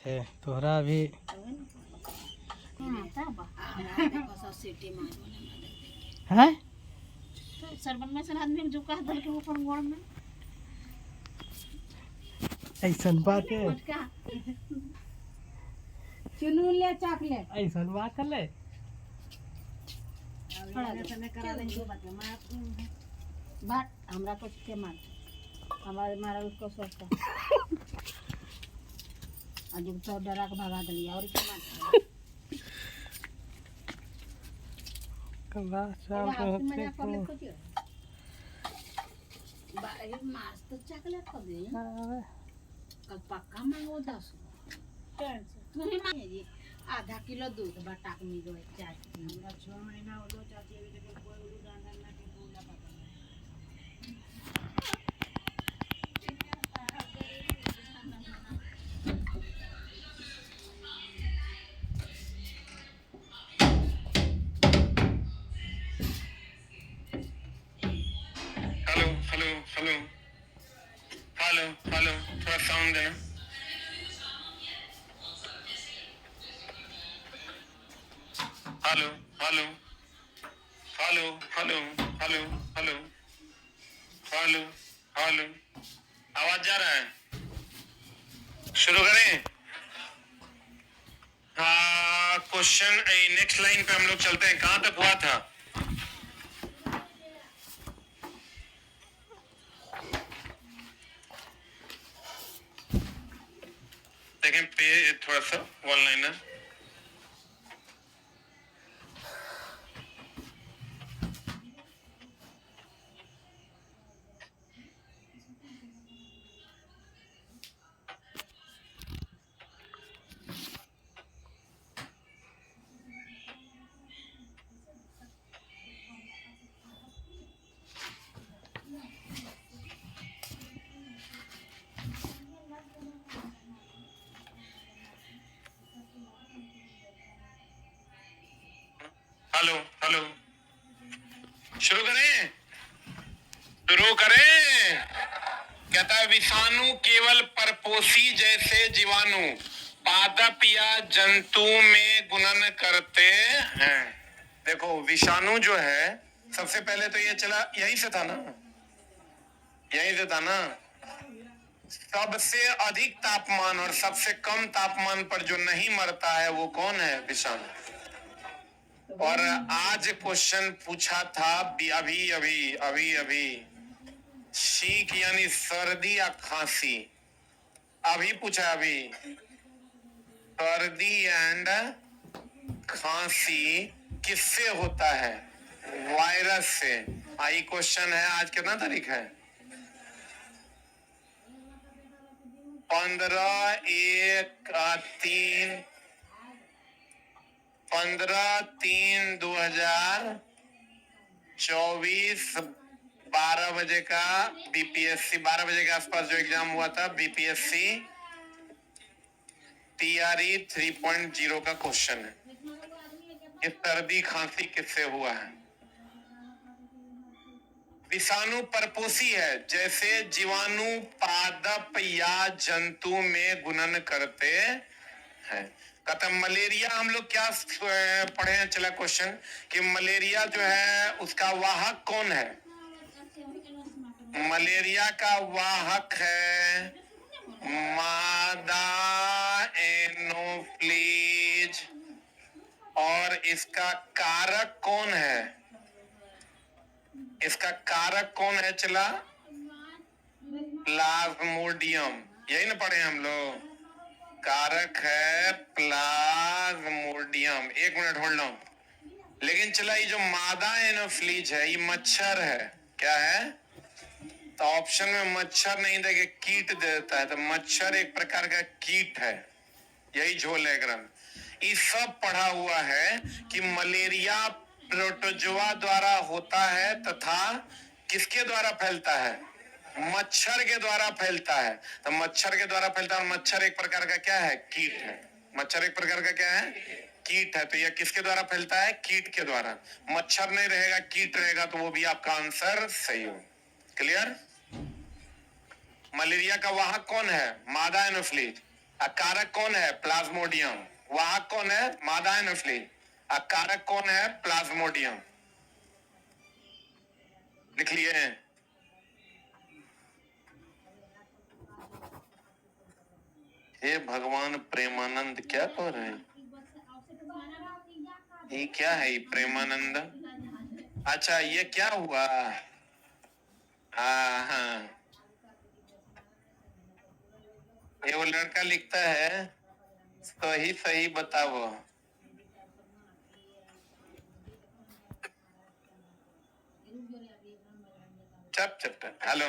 थे तोहरा भी है सरबन में से आदमी जो कह दल के ऊपर गोड़ में ऐसा बात है क्या चुनू ले चॉकलेट ऐसा बात कर ले करा देंगे बात हमरा कुछ के मार हमारे मारा उसको सोचता आज तो डरा के भगा दिया और क्या मार कला शाम को होते को मास तो चॉकलेट खा दे कल पक्का मांगो 10 तू ही मांगे जी आधा किलो दूध बटा के मिलो चाची हमरा 6 महीना हो गया चाची अभी तक कोई उलू डांडा ना के पूरा पता hello hello hello hello hello थोड़ा साउंड देना hello hello hello hello hello hello hello hello आवाज जा रहा है शुरू करें हाँ क्वेश्चन नेक्स्ट लाइन पे हम लोग चलते हैं कहां तक हुआ था देखें पे थोड़ा सा वन लाइनर हेलो हेलो शुरू करें शुरू करें कहता है विषाणु केवल परपोषी जैसे जीवाणु पादप या जंतु में गुणन करते हैं देखो विषाणु जो है सबसे पहले तो ये चला यहीं से था ना यहीं से था ना सबसे अधिक तापमान और सबसे कम तापमान पर जो नहीं मरता है वो कौन है विषाणु और आज क्वेश्चन पूछा था अभी अभी अभी अभी छींक यानी सर्दी या खांसी अभी पूछा अभी सर्दी एंड खांसी किससे होता है वायरस से आई क्वेश्चन है आज कितना तारीख है 15/3/2024 12 बजे का बीपीएससी 12 बजे के आसपास जो एग्जाम हुआ था बीपीएससी टीआरई 3.0 का क्वेश्चन है ये सर्दी खांसी किससे हुआ है विषाणु परपोषी है जैसे जीवाणु पादप या जंतु में गुणन करते हैं कहते मलेरिया हम लोग क्या पढ़े हैं चला क्वेश्चन कि मलेरिया जो है उसका वाहक कौन है मलेरिया का वाहक है मादा एनोफ्लीज और इसका कारक कौन है इसका कारक कौन है चला प्लाज्मोडियम यही ना पढ़े हम लोग कारक है प्लाज्मोडियम एक मिनट होल्ड लो लेकिन चला ये जो मादा एनोफ्लीज है ये मच्छर है क्या है तो ऑप्शन में मच्छर नहीं देके कीट देता है तो मच्छर एक प्रकार का कीट है यही झोल है ग्रंथ ये सब पढ़ा हुआ है कि मलेरिया प्रोटोजोआ द्वारा होता है तथा किसके द्वारा फैलता है मच्छर के द्वारा फैलता है तो मच्छर के द्वारा फैलता है और मच्छर एक प्रकार का क्या है कीट है मच्छर एक प्रकार का क्या है कीट है तो यह किसके द्वारा फैलता है कीट के द्वारा मच्छर नहीं रहेगा कीट रहेगा तो वो भी आपका आंसर सही हो क्लियर मलेरिया का वाहक कौन है मादा एनोफ्लीज कारक कौन है? प्लाज्मोडियम। वाहक कौन है? मादा एनोफ्लीज। कारक कौन है? प्लाज्मोडियम। लिख लिए हैं? हे भगवान प्रेमानंद, क्या कह रहे हैं? ये क्या है ये प्रेमानंद? अच्छा, ये क्या हुआ? हाँ, ये वो लड़का लिखता है, सही सही बताओ। चप चप। हेलो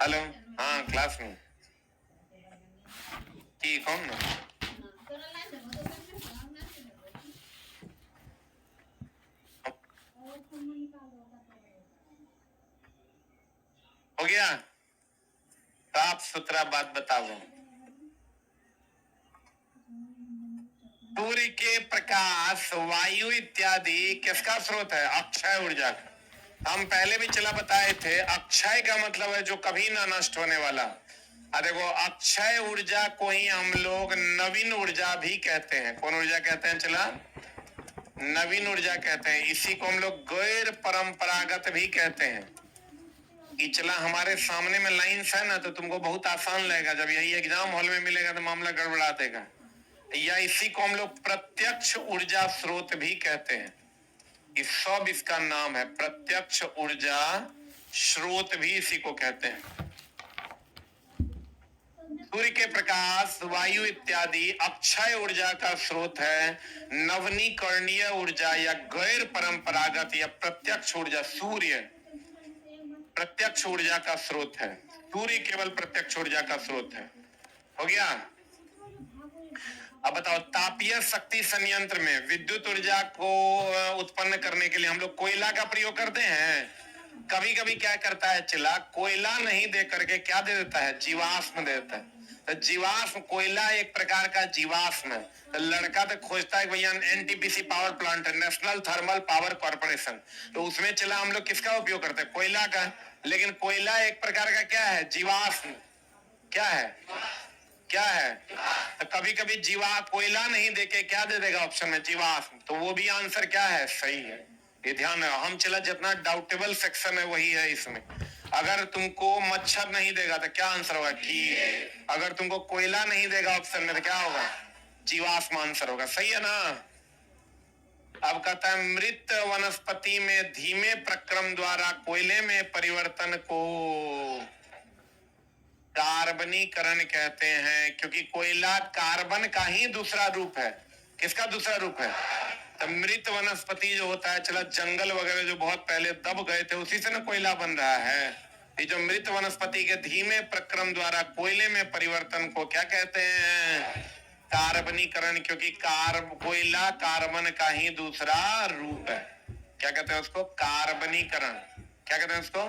हेलो, हाँ क्लास में की कौन ना? हो गया? साफ सुथरा बात बताओ। सूर्य के प्रकाश, वायु इत्यादि किसका स्रोत है? अक्षय ऊर्जा का। हम पहले भी चला बताए थे, अक्षय का मतलब है जो कभी ना नष्ट होने वाला। देखो, अक्षय ऊर्जा को ही हम लोग नवीन ऊर्जा भी कहते हैं। कौन ऊर्जा कहते हैं? चला, नवीन ऊर्जा कहते हैं। इसी को हम लोग गैर परंपरागत भी कहते हैं। कि चला हमारे सामने में लाइंस है ना, तो तुमको बहुत आसान लगेगा, जब यही एग्जाम हॉल में मिलेगा तो मामला गड़बड़ा देगा। या इसी को हम लोग प्रत्यक्ष ऊर्जा स्रोत भी कहते हैं। इस सब इसका नाम है, प्रत्यक्ष ऊर्जा स्रोत भी इसी को कहते हैं। सूर्य के प्रकाश, वायु इत्यादि अक्षय ऊर्जा का स्रोत है। नवनीकरणीय ऊर्जा या गैर परंपरागत या प्रत्यक्ष ऊर्जा, सूर्य प्रत्यक्ष ऊर्जा का स्रोत है। सूर्य केवल प्रत्यक्ष ऊर्जा का स्रोत है। हो गया? अब बताओ, तापीय शक्ति संयंत्र में विद्युत ऊर्जा को उत्पन्न करने के लिए हम लोग कोयला का प्रयोग करते हैं। कभी कभी क्या करता है चिला, कोयला नहीं दे करके क्या दे देता है? जीवाश्म दे देता है। तो जीवाश्म, कोयला एक प्रकार का जीवाश्म है। तो लड़का तो खोजता है भैया एनटीपीसी पावर प्लांट है, नेशनल थर्मल पावर कॉर्पोरेशन, तो उसमें चला हम लोग किसका उपयोग करते हैं? कोयला का। लेकिन कोयला एक प्रकार का क्या है? जीवाश्म। क्या है? क्या है? तो कभी कभी जीवा कोयला नहीं देके क्या दे देगा ऑप्शन में? जीवाश्म। तो वो भी आंसर क्या है? सही है। ये ध्यान है, हम चला जितना डाउटेबल सेक्शन है वही है इसमें। अगर तुमको मच्छर नहीं देगा तो क्या आंसर होगा? ठीक। अगर तुमको कोयला नहीं देगा ऑप्शन में तो क्या होगा? जीवाश्म आंसर होगा। सही है ना? अब कहता है, मृत वनस्पति में धीमे प्रक्रम द्वारा कोयले में परिवर्तन को कार्बनीकरण कहते हैं, क्योंकि कोयला कार्बन का ही दूसरा रूप है। किसका दूसरा रूप है? तो मृत वनस्पति जो होता है, चला जंगल वगैरह जो बहुत पहले दब गए थे, उसी से ना कोयला बन रहा है। ये जो मृत वनस्पति के धीमे प्रक्रम द्वारा कोयले में परिवर्तन को क्या कहते हैं? कार्बनीकरण, क्योंकि कोयला कार्बन का ही दूसरा रूप है। क्या कहते हैं उसको? कार्बनीकरण। क्या कहते हैं उसको?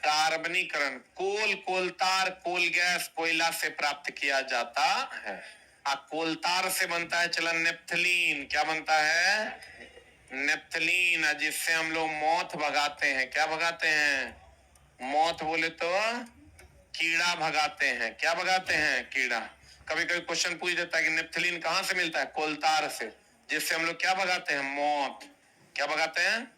कार्बनीकरण। कोल, कोलतार, कोल गैस कोयला से प्राप्त किया जाता है। कोलतार से बनता है चलन नेप्थलीन। क्या बनता है? नेप्थलीन, जिससे हम लोग मौत भगाते हैं। क्या भगाते हैं? मौत बोले तो कीड़ा भगाते हैं। क्या भगाते हैं? कीड़ा। कभी कभी क्वेश्चन पूछ देता है कि नेप्थलीन कहां से मिलता है? कोलतार से, जिससे हम लोग क्या भगाते हैं? मौत। क्या भगाते हैं?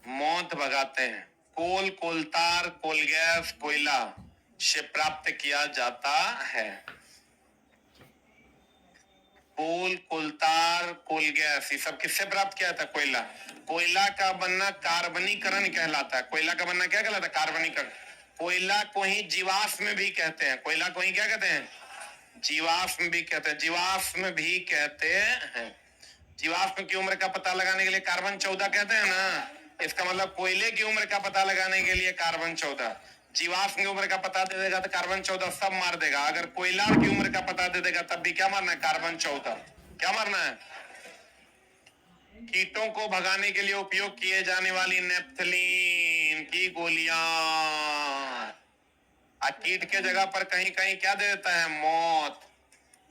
मौत भगाते हैं। कोल, कोलतार, कोल गैस कोयला से प्राप्त किया जाता है। कोल, कोलतार, कोल गैस, ये सब किससे प्राप्त किया था? कोयला। कोयला का बनना कार्बनीकरण कहलाता है। कोयला का बनना क्या कहलाता है? कार्बनीकरण। कोयला को ही जीवाश्म भी कहते हैं। कोयला को ही क्या कहते हैं? जीवाश्म भी कहते हैं। जीवाश्म भी कहते हैं। जीवाश्म की उम्र का पता लगाने के लिए कार्बन 14 कहते हैं ना। इसका मतलब कोयले की उम्र का पता लगाने के लिए कार्बन 14, जीवाश्म की उम्र का पता दे देगा तो कार्बन 14 सब मार देगा। अगर कोयला की उम्र का पता दे देगा तब भी क्या मारना है? कार्बन 14। क्या मारना है? कीटों को भगाने के लिए उपयोग किए जाने वाली नेप्थलीन की गोलियां। कीट के जगह पर कहीं कहीं क्या दे देता है? मौत।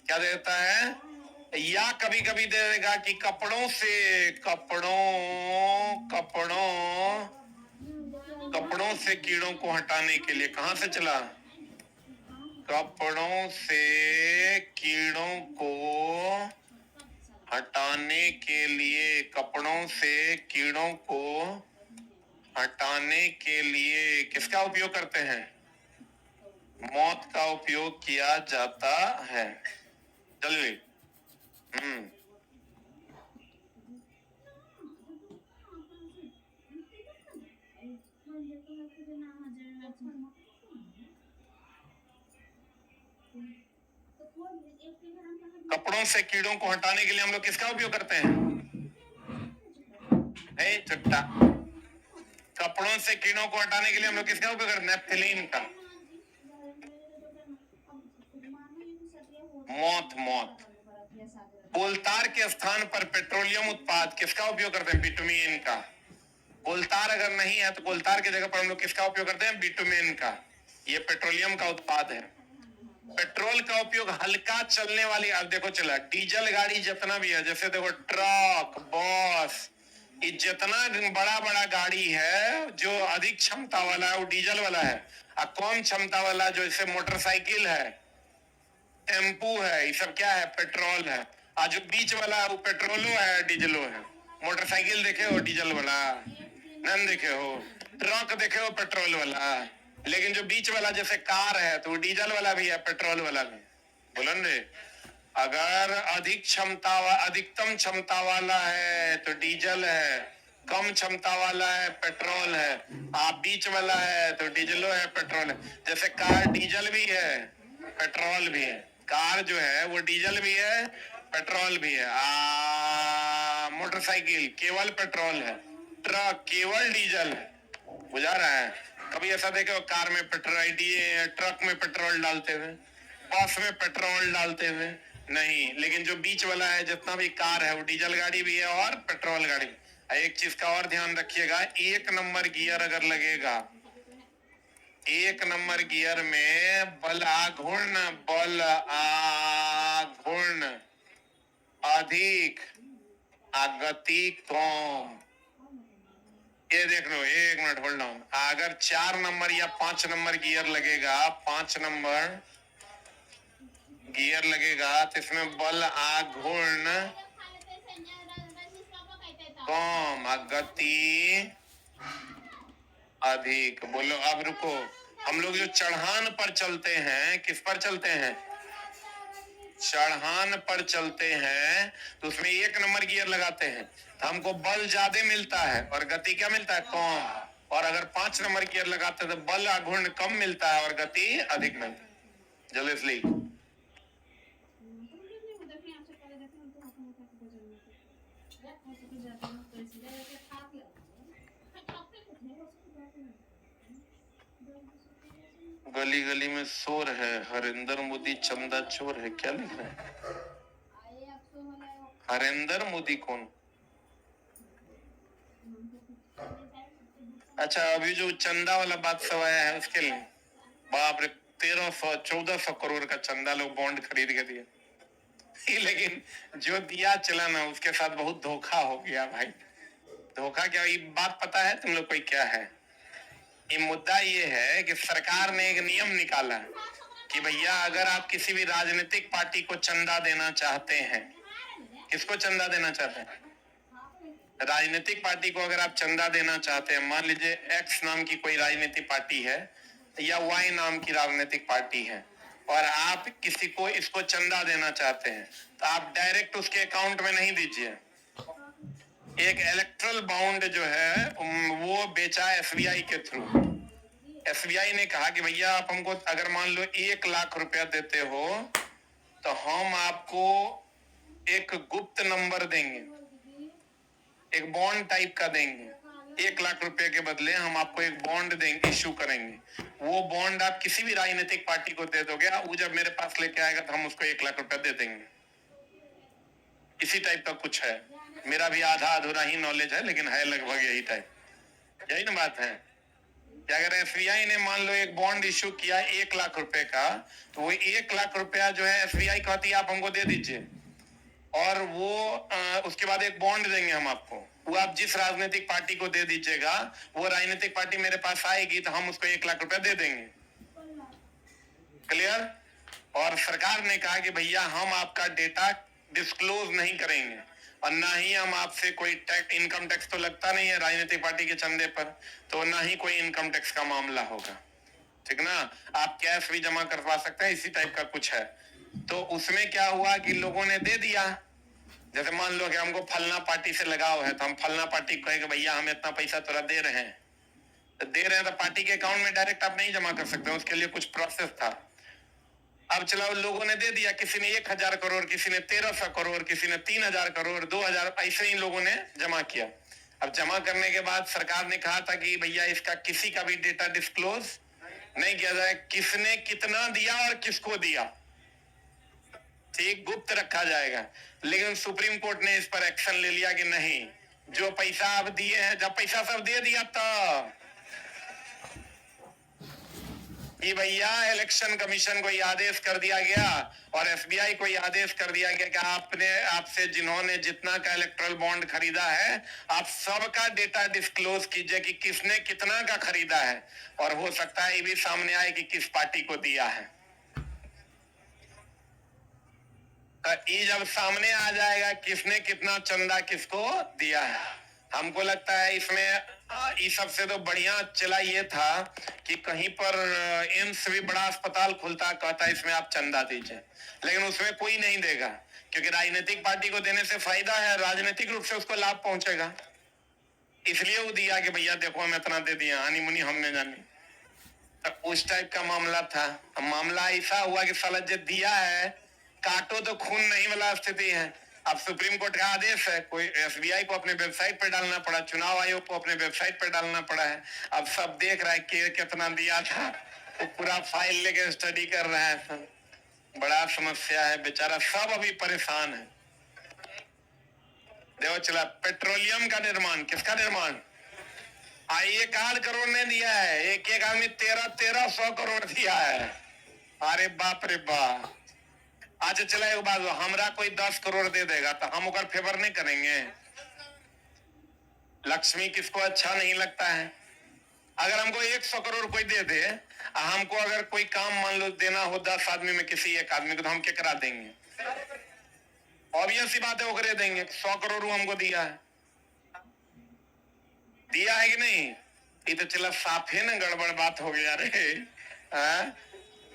क्या दे देता है? या कभी कभी दे देगा कि कपड़ों से, कपड़ों से कीड़ों को हटाने के लिए। कहां से चला? कपड़ों से कीड़ों को हटाने के लिए, कपड़ों से कीड़ों को हटाने के लिए किसका उपयोग करते हैं? मौत का उपयोग किया जाता है। जल्दी। कपड़ों से कीड़ों को हटाने के लिए हम लोग किसका उपयोग करते हैं? चुट्टा। कपड़ों से कीड़ों को हटाने के लिए हम लोग किसका उपयोग करते हैं? नेपथलीन का। मौत। कोलतार के स्थान पर पेट्रोलियम उत्पाद किसका उपयोग करते हैं? बिटुमेन का। कोलतार अगर नहीं है तो कोलतार की जगह पर हम लोग किसका उपयोग करते हैं? बिटुमेन का। ये पेट्रोलियम का उत्पाद है। पेट्रोल का उपयोग हल्का चलने वाली, अब देखो चला डीजल गाड़ी जितना भी है, जैसे देखो ट्रक, बस, ये जितना बड़ा बड़ा गाड़ी है जो अधिक क्षमता वाला है वो डीजल वाला है, और कम क्षमता वाला जो जैसे मोटरसाइकिल है, टेम्पू है, ये सब क्या है? पेट्रोल है। और जो बीच वाला है वो पेट्रोलो है, डीजलो है। मोटरसाइकिल देखे हो डीजल वाला, नन देखे हो। ट्रक देखे हो पेट्रोल वाला, लेकिन जो बीच वाला जैसे कार है तो वो डीजल वाला भी है, पेट्रोल वाला भी। बोलन रे, अगर अधिकतम क्षमता वाला है तो डीजल है, कम क्षमता वाला है पेट्रोल है, आप बीच वाला है तो डीजलो है, पेट्रोल है। जैसे कार डीजल भी है, पेट्रोल भी है। कार जो है वो डीजल भी है, पेट्रोल भी है। मोटरसाइकिल केवल पेट्रोल है, ट्रक केवल डीजल है। बुझा रहा है? कभी ऐसा देखे कार में पेट्रोल, ट्रक में पेट्रोल डालते हुए, बस में पेट्रोल डालते हुए? नहीं। लेकिन जो बीच वाला है जितना भी कार है वो डीजल गाड़ी भी है और पेट्रोल गाड़ी। एक चीज का और ध्यान रखिएगा, 1 नंबर गियर अगर लगेगा, 1 नंबर गियर में बल आघूर्ण अधिक, गति कम। ये देख लो, 1 मिनट होल्ड ऑन। अगर 4 नंबर या 5 नंबर गियर लगेगा, 5 नंबर गियर लगेगा तो इसमें बल आघूर्ण कम, गति अधिक। बोलो अब रुको, हम लोग जो चढ़ान पर चलते हैं, किस पर चलते हैं? चढ़ान पर चलते हैं तो उसमें 1 नंबर गियर लगाते हैं तो हमको बल ज्यादा मिलता है और गति क्या मिलता है? कम। और अगर 5 नंबर गियर लगाते हैं तो बल आघूर्ण कम मिलता है और गति अधिक मिलता है। जल्दी इसलिए गली गली में शोर है, हरिंदर मोदी चंदा चोर है। क्या लिख रहे हैं? हरिंदर मोदी कौन? अच्छा, अभी जो चंदा वाला बात सब आया है उसके लिए, बाप रे, 1300-1400 करोड़ का चंदा लोग बॉन्ड खरीद के दिए। लेकिन जो दिया चला ना उसके साथ बहुत धोखा हो गया भाई। धोखा क्या? ये बात पता है तुम लोग को क्या है? ये मुद्दा ये है कि सरकार ने एक नियम निकाला कि भैया अगर आप किसी भी राजनीतिक पार्टी को चंदा देना चाहते हैं, किसको चंदा देना चाहते हैं? राजनीतिक पार्टी को अगर आप चंदा देना चाहते हैं, मान लीजिए एक्स नाम की कोई राजनीतिक पार्टी है या वाई नाम की राजनीतिक पार्टी है और आप किसी को इसको चंदा देना चाहते हैं तो आप डायरेक्ट उसके अकाउंट में नहीं दीजिए। एक इलेक्ट्रल बॉन्ड जो है वो बेचा एसबीआई के थ्रू। एसबीआई ने कहा कि भैया आप हमको अगर मान लो 1 लाख रुपया देते हो तो हम आपको एक गुप्त नंबर देंगे, एक बॉन्ड टाइप का देंगे। 1 लाख रुपए के बदले हम आपको एक बॉन्ड देंगे, इश्यू करेंगे। वो बॉन्ड आप किसी भी राजनीतिक पार्टी को दे दोगे, वो जब मेरे पास लेके आएगा तो हम उसको 1 लाख रुपया दे देंगे। इसी टाइप का कुछ है। मेरा भी आधा अधूरा ही नॉलेज है लेकिन है लगभग यही टाइप। यही ना बात है कि अगर एसबीआई ने मान लो एक बॉन्ड इश्यू किया 1 लाख रुपए का, तो वो 1 लाख रुपया जो है एसबीआई कहती है आप हमको दे दीजिए और वो उसके बाद एक बॉन्ड देंगे हम आपको। वो आप जिस राजनीतिक पार्टी को दे दीजिएगा, वो राजनीतिक पार्टी मेरे पास आएगी तो हम उसको 1 लाख रुपया दे देंगे। क्लियर। और सरकार ने कहा कि भैया हम आपका डेटा डिस्क्लोज नहीं करेंगे और ना ही हम आपसे कोई टैक्स, इनकम टैक्स तो लगता नहीं है राजनीतिक पार्टी के चंदे पर, तो ना ही कोई इनकम टैक्स का मामला होगा, ठीक ना। आप कैश भी जमा करवा सकते हैं, इसी टाइप का कुछ है। तो उसमें क्या हुआ कि लोगों ने दे दिया। जैसे मान लो कि हमको फलना पार्टी से लगाव है, तो हम फलना पार्टी को कहेंगे भैया हम इतना पैसा तुरा दे रहे हैं, तो दे रहे हैं तो पार्टी के अकाउंट में डायरेक्ट आप नहीं जमा कर सकते, उसके लिए कुछ प्रोसेस था। अब चलाओ, लोगों ने दे दिया, किसी ने 1000 करोड़, किसी ने 1300 करोड़, किसी ने 3000 करोड़, 2000, ऐसे ही लोगों ने जमा किया। अब जमा करने के बाद सरकार ने कहा था कि भैया इसका किसी का भी डेटा डिस्क्लोज नहीं किया जाए, किसने कितना दिया और किसको दिया, ठीक, गुप्त रखा जाएगा। लेकिन सुप्रीम कोर्ट ने इस पर एक्शन ले लिया कि नहीं, जो पैसा आप दिए हैं, जब पैसा सब दे दिया तब कि भैया इलेक्शन कमीशन को यह आदेश कर दिया गया और एसबीआई को यह आदेश कर दिया गया कि आपसे जिन्होंने जितना का इलेक्ट्रल बॉन्ड खरीदा है, आप सबका डेटा डिस्क्लोज कीजिए कि किसने कितना का खरीदा है, और हो सकता है ये भी सामने आए कि किस पार्टी को दिया है। ये जब सामने आ जाएगा किसने कितना चंदा किसको दिया है, हमको लगता है इसमें इस सबसे तो बढ़िया चला ये था कि कहीं पर एम्स भी बड़ा अस्पताल खुलता, कहता है इसमें आप चंदा दीजिए, लेकिन उसमें कोई नहीं देगा, क्योंकि राजनीतिक पार्टी को देने से फायदा है, राजनीतिक रूप से उसको लाभ पहुंचेगा, इसलिए वो दिया कि भैया देखो हम इतना दे दिया, आनी मुनी हमने जानी। तो उस टाइप का मामला था। मामला ऐसा हुआ कि साला जो दिया है काटो तो खून नहीं वाला स्थिति है। अब सुप्रीम कोर्ट का आदेश है, कोई एसबीआई को अपने वेबसाइट पर डालना पड़ा, चुनाव आयोग को अपने वेबसाइट पर डालना पड़ा है। अब सब देख रहा है कि कितना दिया था, वो पूरा फाइल लेके स्टडी कर रहा है। सब बड़ा समस्या है, बेचारा सब अभी परेशान है। देखो चला, पेट्रोलियम का निर्माण, किसका निर्माण, 1 करोड़ ने दिया है, एक आदमी 1300 करोड़ दिया है। अरे बाप रे बाप। अच्छा चला, एक बात, हमरा कोई 10 करोड़ दे देगा तो हम उधर फेवर नहीं करेंगे। लक्ष्मी किसको अच्छा नहीं लगता है। अगर हमको 100 करोड़ कोई दे दे, हमको अगर कोई काम मान लो देना हो 10 आदमी में किसी एक आदमी को, तो हम क्या करा देंगे, ऑब्वियस सी बात है वो करे देंगे। 100 करोड़ हमको दिया है, दिया है कि नहीं, ये तो चला साफ है ना, गड़बड़ बात हो गया रे।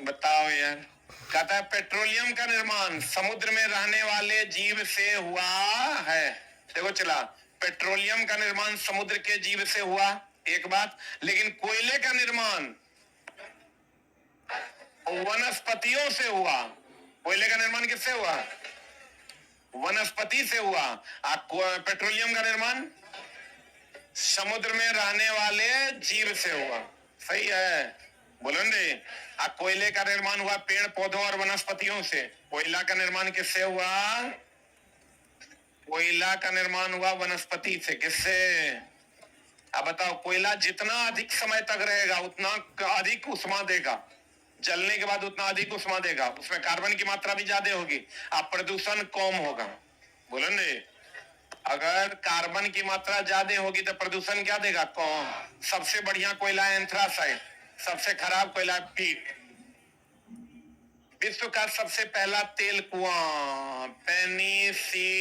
बताओ यार। कहता है पेट्रोलियम का निर्माण समुद्र में रहने वाले जीव से हुआ है। देखो चला, पेट्रोलियम का निर्माण समुद्र के जीव से हुआ, एक बात, लेकिन कोयले का निर्माण वनस्पतियों से हुआ। कोयले का निर्माण किससे हुआ, वनस्पति से हुआ। पेट्रोलियम का निर्माण समुद्र में रहने वाले जीव से हुआ। सही है, बोलो रे। कोयले का निर्माण हुआ पेड़ पौधों और वनस्पतियों से। कोयला का निर्माण किससे हुआ, कोयला का निर्माण हुआ वनस्पति से। किससे, अब बताओ, कोयला जितना अधिक समय तक रहेगा उतना अधिक उष्मा देगा, जलने के बाद उतना अधिक उष्मा देगा, उसमें कार्बन की मात्रा भी ज्यादा होगी, अब प्रदूषण कम होगा। बोलो ने, अगर कार्बन की मात्रा ज्यादा होगी तो प्रदूषण क्या देगा, कम। सबसे बढ़िया कोयला है एंथ्रासाइट, सबसे खराब कोयला पीट। विश्व का सबसे पहला तेल कुआं पेनिसिल्वेनिया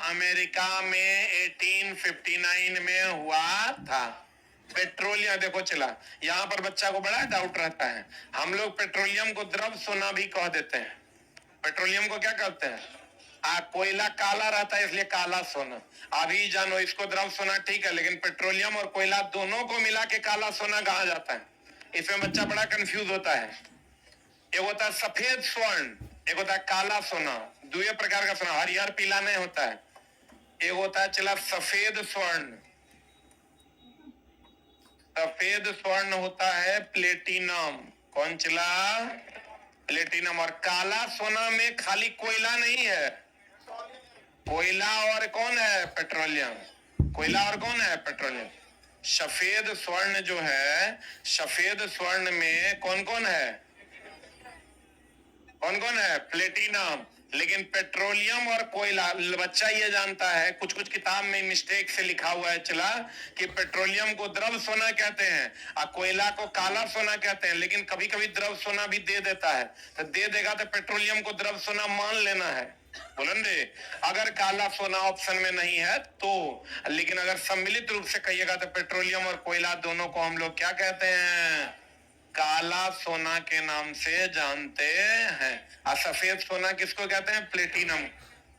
अमेरिका में 1859 में हुआ था। पेट्रोलियम, देखो चला, यहाँ पर बच्चा को बड़ा डाउट रहता है। हम लोग पेट्रोलियम को द्रव सोना भी कह देते हैं। पेट्रोलियम को क्या कहते हैं, कोयला काला रहता है इसलिए काला सोना। अभी जानो, इसको द्रव सोना ठीक है, लेकिन पेट्रोलियम और कोयला दोनों को मिला के काला सोना कहा जाता है। इसमें बच्चा बड़ा कंफ्यूज होता है। एक होता है सफेद स्वर्ण, एक होता है काला सोना। दो प्रकार का सोना, हरिहर पीला नहीं होता है। एक होता है चला सफेद स्वर्ण, सफेद स्वर्ण होता है प्लेटिनम। कौन चला, प्लेटिनम। और काला सोना में खाली कोयला नहीं है, कोयला और कौन है, पेट्रोलियम। कोयला और कौन है, पेट्रोलियम। सफेद स्वर्ण जो है, सफेद स्वर्ण में कौन कौन है, कौन कौन है, प्लेटिनम। लेकिन पेट्रोलियम और कोयला, बच्चा ये जानता है, कुछ कुछ किताब में मिस्टेक से लिखा हुआ है चला कि पेट्रोलियम को द्रव सोना कहते हैं और कोयला को काला सोना कहते हैं, लेकिन कभी कभी द्रव सोना भी दे देता है, तो दे देगा तो पेट्रोलियम को द्रव सोना मान लेना है, बोलेंगे। अगर काला सोना ऑप्शन में नहीं है तो, लेकिन अगर सम्मिलित रूप से कहिएगा तो पेट्रोलियम और कोयला दोनों को हम लोग क्या कहते हैं, काला सोना के नाम से जानते हैं। और सफेद सोना किसको कहते हैं, प्लेटिनम।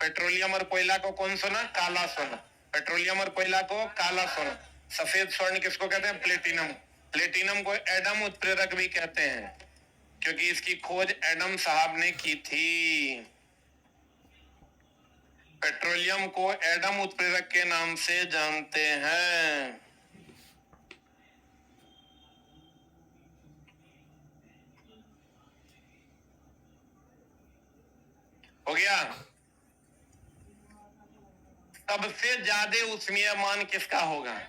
पेट्रोलियम और कोयला को कौन सोना, काला सोना। पेट्रोलियम और कोयला को काला सोना। सफेद स्वर्ण किसको कहते हैं, प्लेटिनम। प्लेटिनम को एडम उत्प्रेरक भी कहते हैं, क्योंकि इसकी खोज एडम साहब ने की थी। पेट्रोलियम को एडम उत्प्रेरक के नाम से जानते हैं। हो गया। सबसे ज्यादा ऊष्मीय मान किसका होगा,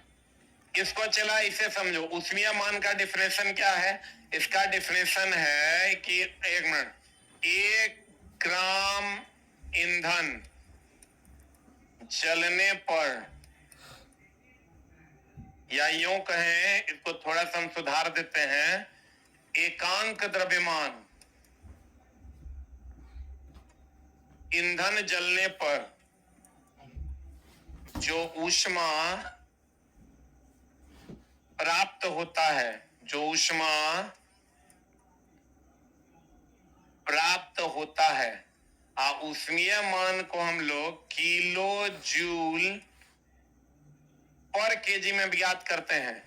इसको चला इसे समझो। ऊष्मीय मान का डिफिनेशन क्या है, इसका डिफिनेशन है कि 1 मिनट, 1 ग्राम ईंधन जलने पर, या यूं कहें, इसको थोड़ा सा हम सुधार देते हैं, एकांक द्रव्यमान ईंधन जलने पर जो ऊष्मा प्राप्त होता है, जो ऊष्मा प्राप्त होता है, ऊष्मीय मान को हम लोग किलो जूल पर केजी में ज्ञात करते हैं।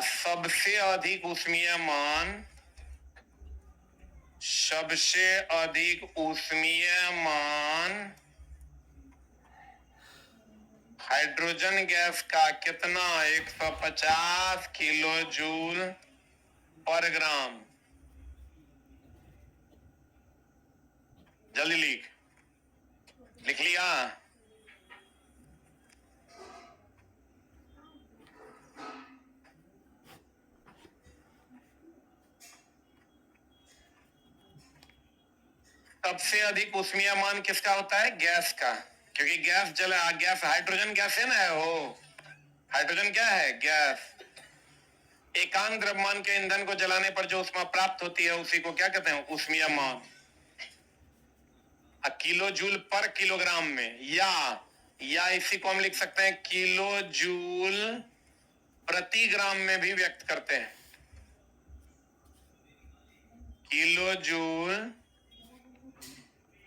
सबसे अधिक ऊष्मीय मान, सबसे अधिक ऊष्मीय मान हाइड्रोजन गैस का कितना, 150 किलो जूल पर ग्राम। जल्दी लिख लिया। सबसे अधिक ऊष्मीय मान किसका होता है, गैस का, क्योंकि गैस गैस हाइड्रोजन गैस है ना, वो हाइड्रोजन क्या है, गैस। एकांक द्रव्यमान के ईंधन को जलाने पर जो ऊष्मा प्राप्त होती है उसी को क्या कहते हैं, ऊष्मीय मान। किलो जूल पर किलोग्राम में, या इसी को हम लिख सकते हैं किलो जूल प्रति ग्राम में भी व्यक्त करते हैं। किलो जूल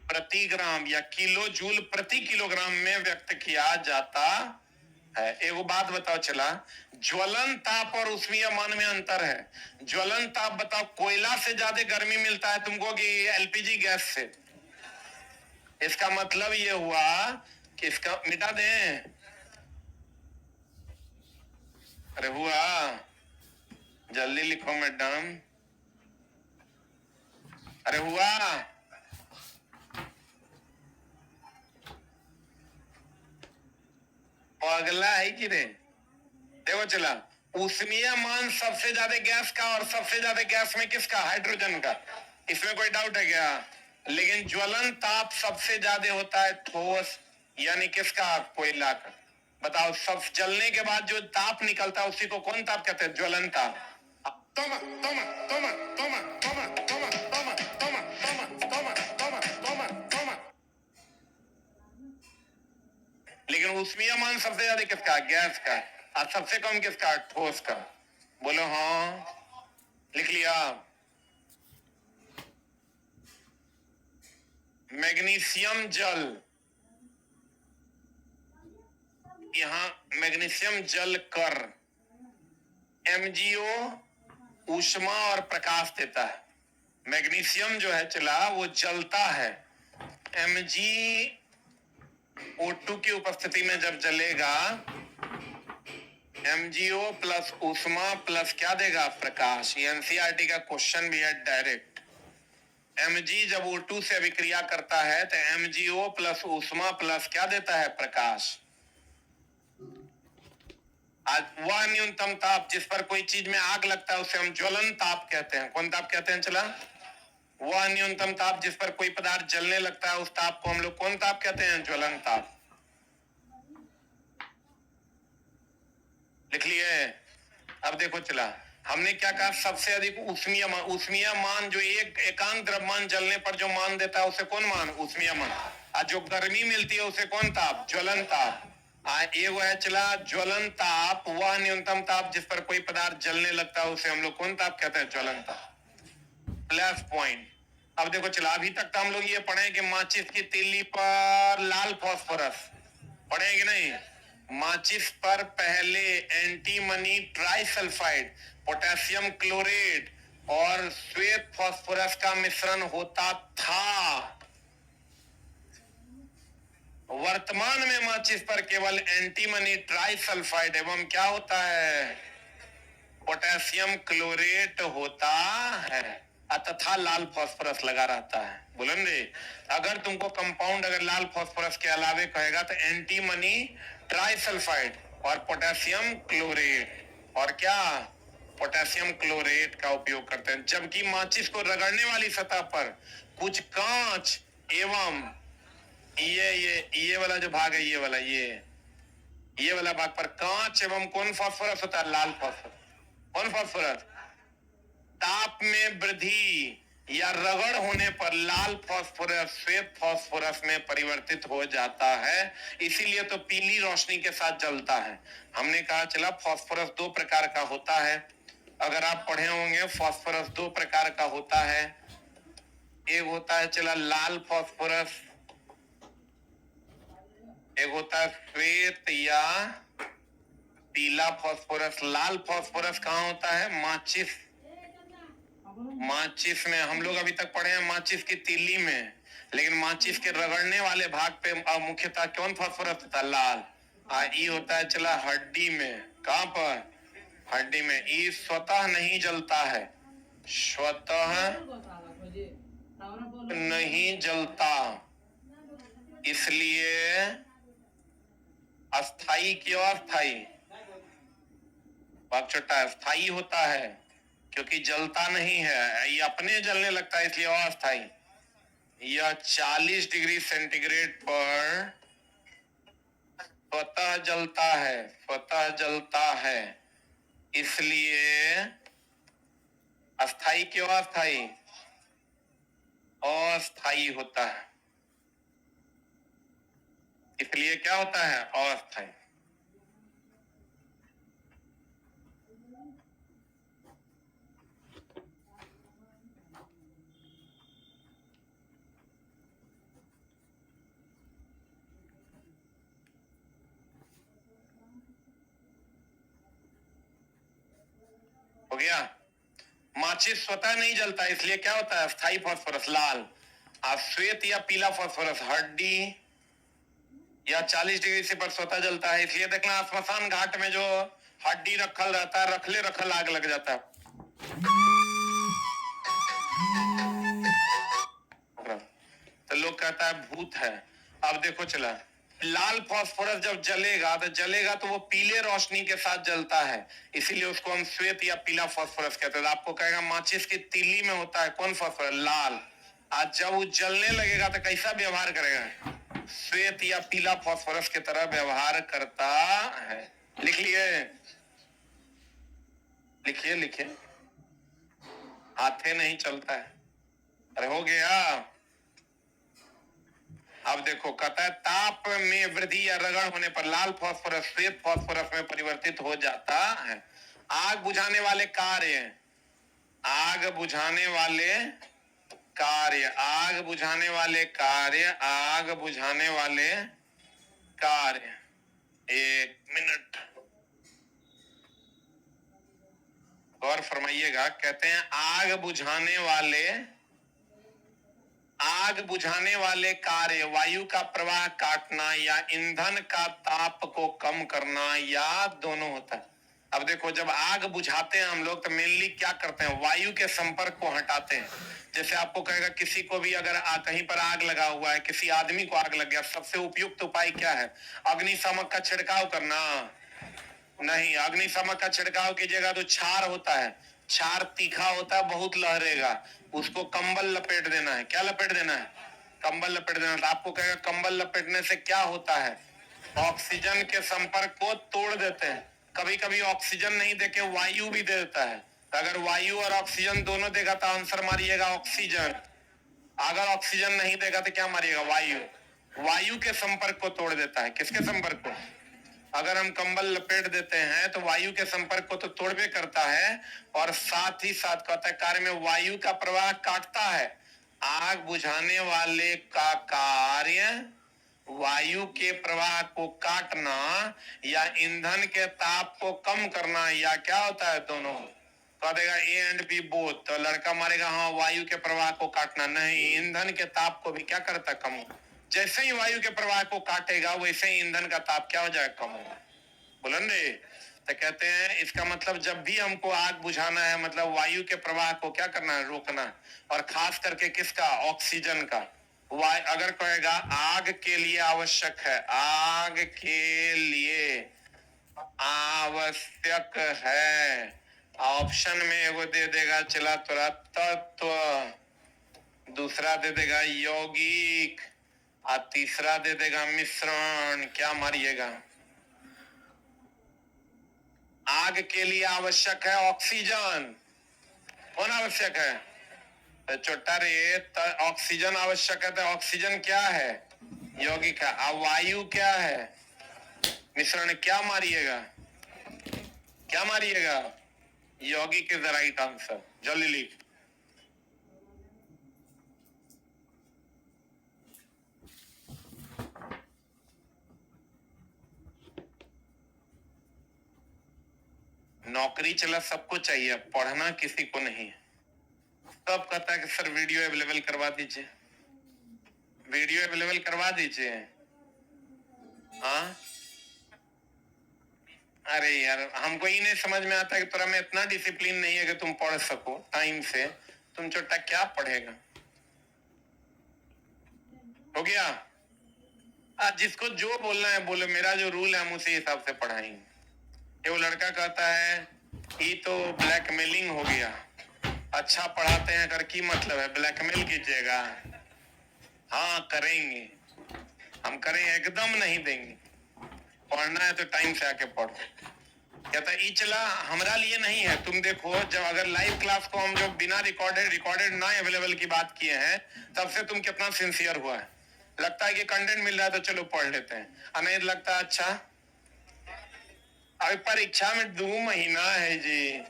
प्रति ग्राम या किलो जूल प्रति किलोग्राम में व्यक्त किया जाता है। एक बात बताओ चला, ज्वलन ताप और ऊष्मीय मान में अंतर है। ज्वलन ताप बताओ, कोयला से ज्यादा गर्मी मिलता है तुमको कि एलपीजी गैस से। इसका मतलब ये हुआ कि इसका मिटा दें, अरे हुआ, जल्दी लिखो मैडम, अरे हुआ। अगला है कि नहीं, देखो चला, ऊष्मीय मान सबसे ज्यादा गैस का और सबसे ज्यादा गैस में किसका, हाइड्रोजन का, इसमें कोई डाउट है क्या। लेकिन ज्वलन ताप सबसे ज्यादा होता है ठोस, यानी किसका, कोयला का। बताओ, सब जलने के बाद जो ताप निकलता है उसी को कौन ताप कहते हैं, ज्वलन ताप। तोमा तोमा तोमा तोमा तोमा तोमा तोमा तोमा तोमा तोमा तोमा तोमा तोमा। लेकिन ऊष्मीय मान सबसे ज्यादा किसका, गैस का, और सबसे कम किसका, ठोस का। बोलो हाँ, लिख लिया। मैग्नीशियम जल, यहां मैग्नीशियम जल कर, MgO ऊष्मा और प्रकाश देता है। मैग्नीशियम जो है चला वो जलता है, MgO2 की उपस्थिति में जब जलेगा, MgO प्लस ऊष्मा प्लस क्या देगा, प्रकाश। ये एनसीईआरटी का क्वेश्चन भी है डायरेक्ट। Mg जब O2 से अभिक्रिया करता है तो MgO प्लस ऊष्मा प्लस क्या देता है, प्रकाश। आज वह न्यूनतम ताप जिस पर कोई चीज में आग लगता है उसे हम ज्वलन ताप कहते हैं। कौन ताप कहते हैं चला, वह न्यूनतम ताप जिस पर कोई पदार्थ जलने लगता है उस ताप को हम लोग कौन ताप कहते हैं? ज्वलन ताप। लिख लिए? अब देखो चला, हमने क्या कहा? सबसे अधिक ऊष्मीय मान। ऊष्मीय मान जो एक एकांक द्रव्यमान जलने पर जो मान देता है उसे कौन मान? ऊष्मीय मान। और जो गर्मी मिलती है उसे कौन ताप? ज्वलन ताप। एगो है चला ज्वलन ताप, वह न्यूनतम ताप जिस पर कोई पदार्थ जलने लगता है उसे हम लोग कौन ताप कहते हैं? ज्वलन ताप। Plus point. अब देखो चला, अभी तक तो हम लोग ये पढ़े कि माचिस की तीली पर लाल फास्फोरस पढ़े कि नहीं? माचिस पर पहले एंटीमनी ट्राइसल्फाइड, पोटेशियम क्लोरेट और श्वेत फास्फोरस का मिश्रण होता था। वर्तमान में माचिस पर केवल एंटीमनी ट्राइसल्फाइड एवं क्या होता है? पोटेशियम क्लोरेट होता है तथा लाल फास्फोरस लगा रहता है। बोलेंगे अगर तुमको कंपाउंड अगर लाल फास्फोरस के अलावे कहेगा तो एंटीमनी ट्राइसल्फाइड और पोटेशियम क्लोरेट और क्या पोटेशियम क्लोरेट का उपयोग करते हैं। जबकि माचिस को रगड़ने वाली सतह पर कुछ कांच एवं ये वाला जो भाग है, ये वाला भाग पर कांच एवं कौन फास्फोरस होता है? लाल फास्फोरस। कौन फास्फोरस? ताप में वृद्धि या रगड़ होने पर लाल फास्फोरस श्वेत फास्फोरस में परिवर्तित हो जाता है, इसीलिए तो पीली रोशनी के साथ जलता है। हमने कहा चला फास्फोरस दो प्रकार का होता है। अगर आप पढ़े होंगे फास्फोरस दो प्रकार का होता है। एक होता है चला लाल फास्फोरस, एक होता है श्वेत या पीला फास्फोरस। लाल फास्फोरस कहाँ होता है? माचिस में। हम लोग अभी तक पढ़े हैं माचिस की तीली में, लेकिन माचिस के रगड़ने वाले भाग पे मुख्यतः कौन फास्फोरस होता है? लाल। ई होता है चला हड्डी में। कहाँ पर? हड्डी में। ई स्वतः नहीं जलता है, स्वतः नहीं जलता, इसलिए अस्थाई क्यों? अस्थाई भाग छोटा है, स्थाई होता है क्योंकि जलता नहीं है, ये अपने जलने लगता है इसलिए अस्थाई। यह 40 डिग्री सेंटीग्रेड पर स्वतः जलता है, इसलिए अस्थाई क्यों? अस्थाई अस्थाई होता है, इसलिए क्या होता है? अस्थाई। हो गया? माचिस स्वतः नहीं जलता इसलिए क्या होता है? अस्थाई फास्फोरस लाल। श्वेत या पीला फास्फोरस हड्डी या 40 डिग्री से पर स्वतः जलता है, इसलिए देखना स्मशान घाट में जो हड्डी रखल रहता है, रखल आग लग जाता है। तो लोग कहता है भूत है। अब देखो चला, लाल फास्फोरस जब जलेगा तो वो पीले रोशनी के साथ जलता है, इसीलिए उसको हम श्वेत या पीला फास्फोरस कहते हैं। आपको कहेगा माचिस की तीली में होता है कौन फास्फोरस? लाल। आज जब वो जलने लगेगा तो कैसा व्यवहार करेगा? श्वेत या पीला फास्फोरस की तरह व्यवहार करता है। लिख लिए? लिखिए। हाथे नहीं चलता है। अरे हो गया। अब देखो कहता है ताप में वृद्धि या रगड़ होने पर लाल फास्फोरस श्वेत फास्फोरस में परिवर्तित हो जाता है। आग बुझाने वाले कार्य, आग बुझाने वाले कार्य। एक मिनट गौर फरमाइएगा। कहते हैं आग बुझाने वाले कार्य वायु का प्रवाह काटना या ईंधन का ताप को कम करना या दोनों होता है। अब देखो जब आग बुझाते हैं हम लोग तो मेनली क्या करते हैं? वायु के संपर्क को हटाते हैं। जैसे आपको कहेगा किसी को भी अगर कहीं पर आग लगा हुआ है, किसी आदमी को आग लग गया, सबसे उपयुक्त उपाय क्या है? अग्निशामक का छिड़काव करना? नहीं, अग्निशामक का छिड़काव कीजिएगा तो क्षार होता है, क्षार तीखा होता है, बहुत लहरेगा, उसको कंबल लपेट देना है। क्या लपेट देना है? कंबल लपेट देना। तो आपको कहेगा कंबल लपेटने से क्या होता है? ऑक्सीजन के संपर्क को तोड़ देते हैं। कभी कभी ऑक्सीजन नहीं देके वायु भी दे देता है। तो अगर वायु और ऑक्सीजन दोनों देगा तो आंसर मारिएगा ऑक्सीजन। अगर ऑक्सीजन नहीं देगा तो क्या मारिएगा? वायु। वायु के संपर्क को तोड़ देता है। किसके संपर्क को? अगर हम कंबल लपेट देते हैं तो वायु के संपर्क को तो तोड़बे करता है, और साथ ही साथ कहता है कार्य में वायु का प्रवाह काटता है। आग बुझाने वाले का कार्य वायु के प्रवाह को काटना या ईंधन के ताप को कम करना, या क्या होता है? दोनों। कह देगा ए एंड बी बोथ, तो लड़का मारेगा हाँ वायु के प्रवाह को काटना। नहीं, ईंधन के ताप को भी क्या करता है? कम। जैसे ही वायु के प्रवाह को काटेगा वैसे ही ईंधन का ताप क्या हो जाएगा? कम होगा। बोलन रे। तो कहते हैं इसका मतलब जब भी हमको आग बुझाना है, मतलब वायु के प्रवाह को क्या करना है? रोकना। और खास करके किसका? ऑक्सीजन का। अगर कहेगा आग के लिए आवश्यक है, आग के लिए आवश्यक है, ऑप्शन में एगो दे देगा चला तोरा तत्व, दूसरा दे देगा यौगिक, और तीसरा दे देगा मिश्रण। क्या मारिएगा? आग के लिए आवश्यक है ऑक्सीजन। कौन आवश्यक है? तो छोटा रे, ऑक्सीजन आवश्यक है। तो ऑक्सीजन क्या है? यौगिक है। अब वायु क्या है? मिश्रण। क्या मारिएगा? क्या मारिएगा? यौगिक इज द राइट आंसर। जल्दी लिख। नौकरी चला सबको चाहिए, पढ़ना किसी को नहीं है। सब कहता है कि सर वीडियो अवेलेबल करवा दीजिए, वीडियो अवेलेबल करवा दीजिए। हाँ, अरे यार हमको ही नहीं समझ में आता कि तोरा में इतना डिसिप्लिन नहीं है कि तुम पढ़ सको टाइम से। तुम छोटा क्या पढ़ेगा? हो गया। आज जिसको जो बोलना है बोले, मेरा जो रूल है हम उसी हिसाब से पढ़ाएंगे। वो लड़का कहता है ये तो ब्लैकमेलिंग हो गया। अच्छा पढ़ाते हैं कर की मतलब है ब्लैकमेल कीजिएगा? हाँ करेंगे, हम करेंगे, एकदम नहीं देंगे। पढ़ना है तो टाइम से आके पढ़ो। कहता है चला हमारा लिए नहीं है। तुम देखो जब अगर लाइव क्लास को हम जो बिना रिकॉर्डेड ना अवेलेबल की बात किए हैं, तब से तुम कितना सिंसियर हुआ है। लगता है कि कंटेंट मिल रहा है तो चलो पढ़ लेते हैं, और नहीं लगता अच्छा अभी परीक्षा में 2 महीना है जी।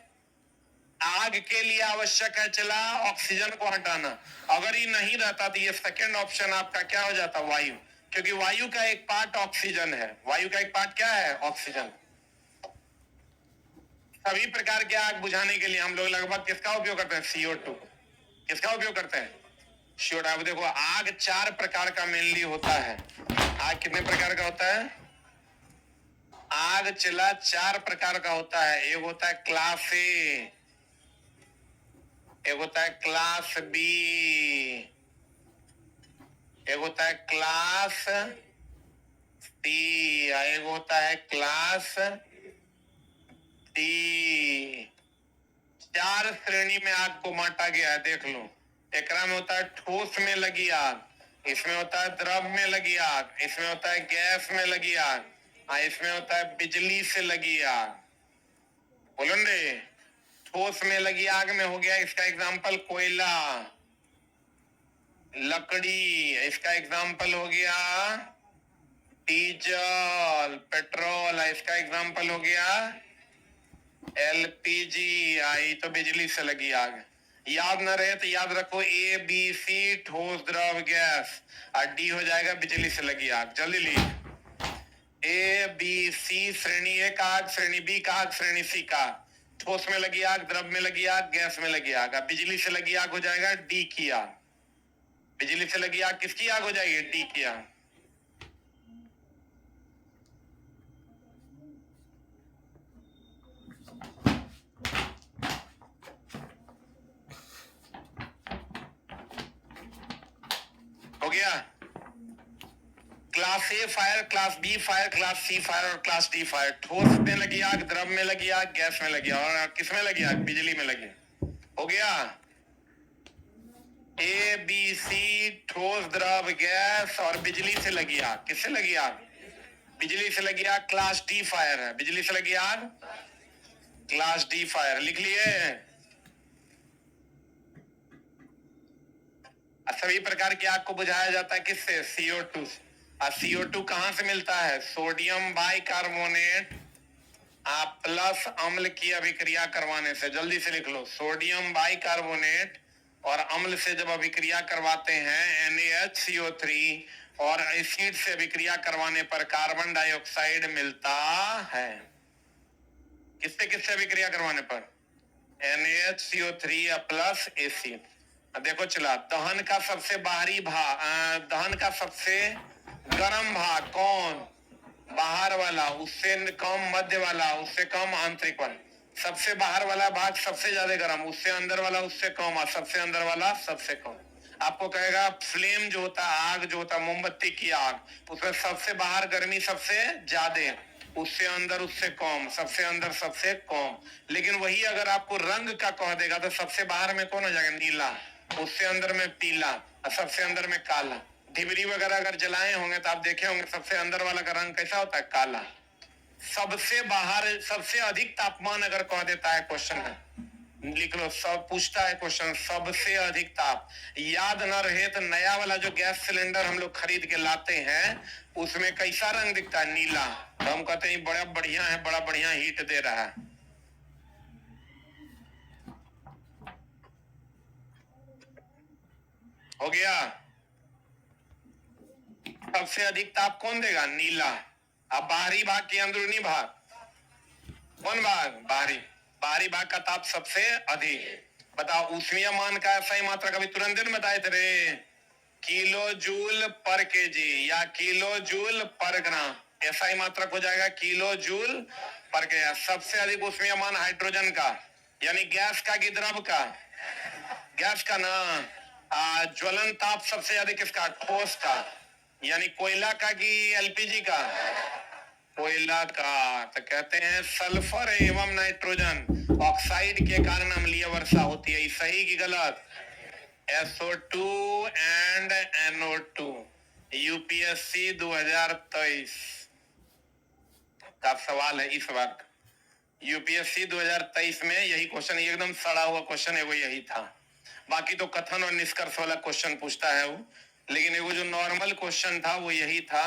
आग के लिए आवश्यक है चला ऑक्सीजन को हटाना। अगर ये नहीं रहता तो ये सेकंड ऑप्शन आपका क्या हो जाता? वायु। क्योंकि वायु का एक पार्ट ऑक्सीजन है। वायु का एक पार्ट क्या है? ऑक्सीजन। सभी प्रकार के आग बुझाने के लिए हम लोग लगभग किसका उपयोग करते हैं? CO2। किसका उपयोग करते हैं? CO2। अब देखो आग 4 प्रकार का मेनली होता है। आग कितने प्रकार का होता है? आग चला 4 प्रकार का होता है। एक होता है क्लास ए, एक होता है क्लास बी, एक होता है क्लास सी, एक होता है क्लास डी। 4 श्रेणी में आग को बांटा गया है। देख लो, एकरा में होता है ठोस में लगी आग, इसमें होता है द्रव में लगी आग, इसमें होता है गैस में लगी आग, इसमें होता है बिजली से लगी आग। बोलो रे। ठोस में लगी आग में हो गया इसका एग्जाम्पल कोयला, लकड़ी, इसका एग्जाम्पल हो गया डीजल, पेट्रोल, इसका एग्जाम्पल हो गया LPG, आई तो बिजली से लगी आग। याद न रहे तो याद रखो A B C ठोस द्रव गैस, और D हो जाएगा बिजली से लगी आग। जल्दी लिख। A B C श्रेणी A का आग, श्रेणी B का आग, श्रेणी C का। ठोस में लगी आग, द्रव में लगी आग, गैस में लगी आग। बिजली से लगी आग हो जाएगा D की आग। बिजली से लगी आग किसकी आग हो जाएगी? D की आग। हो गया? Class A fire, class B fire, class C fire और क्लास डी फायर। ठोस में लगी आग, द्रव में लगी आग, गैस में लगी आग, और किस में लगी आग? बिजली में लगी। हो गया ए बी सी, ठोस, द्रव, गैस और बिजली से लगी आग। किससे लगी आग? बिजली से लगी आग, क्लास डी फायर है। बिजली से लगी आग क्लास डी फायर। लिख लिए? सभी प्रकार की आग को बुझाया जाता है किससे? CO2। CO2 कहां से मिलता है? सोडियम बाइकार्बोनेट प्लस अम्ल की अभिक्रिया करवाने से। जल्दी से लिख लो, सोडियम बाइकार्बोनेट और अम्ल से जब अभिक्रिया करवाते हैं NaHCO3 और एसिड से अभिक्रिया करवाने पर कार्बन डाइऑक्साइड मिलता है। किससे किससे अभिक्रिया करवाने पर? NaHCO3 plus acid. देखो चला, दहन का सबसे बाहरी भाग, दहन का सबसे गर्म भाग कौन? बाहर वाला, उससे कम मध्य वाला, उससे कम आंतरिक वाला। सबसे बाहर वाला भाग सबसे ज्यादा गर्म, उससे अंदर वाला उससे कम, और सबसे अंदर वाला सबसे कम। आपको कहेगा फ्लेम जो होता है, आग जो होता है, मोमबत्ती की आग, उसमें सबसे बाहर गर्मी सबसे ज्यादा, उससे अंदर उससे कम, सबसे अंदर सबसे कम। लेकिन वही अगर आपको रंग का कह देगा तो सबसे बाहर में कौन हो जाएगा? नीला, उससे अंदर में पीला और सबसे अंदर में काला। ढिबरी वगैरह अगर जलाए होंगे तो आप देखे होंगे सबसे अंदर वाला का रंग कैसा होता है? काला। सबसे बाहर सबसे अधिक तापमान अगर कह देता है क्वेश्चन में, लिख लो, सब पूछता है क्वेश्चन सबसे अधिक ताप। याद न रहे तो नया वाला जो गैस सिलेंडर हम लोग खरीद के लाते हैं उसमें कैसा रंग दिखता है? नीला। तो हम कहते हैं बड़ा बढ़िया है, बड़ा बढ़िया हीट दे रहा है। हो गया? सबसे अधिक ताप कौन देगा? नीला। अब बाहरी भाग की अंदरूनी भाग, कौन भाग? बाहरी। बाहरी भाग का ताप सबसे अधिक। बताओ ऊष्मीय मान का सही मात्रा कभी तुरंत दिन बताए थे रे? किलो जूल पर केजी या किलो जूल पर ग्राम, ऐसा ही मात्रक हो जाएगा किलो जूल पर के। सबसे अधिक ऊष्मीय मान हाइड्रोजन का, यानी गैस का कि द्रव का? गैस का ना। ज्वलन ताप सबसे ज्यादा किसका? ठोस का, यानी कोयला का कि LPG का? कोयला का। तो कहते हैं सल्फर एवं नाइट्रोजन ऑक्साइड के कारण अम्लीय वर्षा होती है। सही कि गलत? SO2 and NO2। UPSC 2023 का सवाल है इस वक्त। UPSC 2023 में यही क्वेश्चन, एकदम सड़ा हुआ क्वेश्चन है वो यही था। बाकी तो कथन और निष्कर्ष वाला क्वेश्चन पूछता है वो, लेकिन वो जो नॉर्मल क्वेश्चन था वो यही था।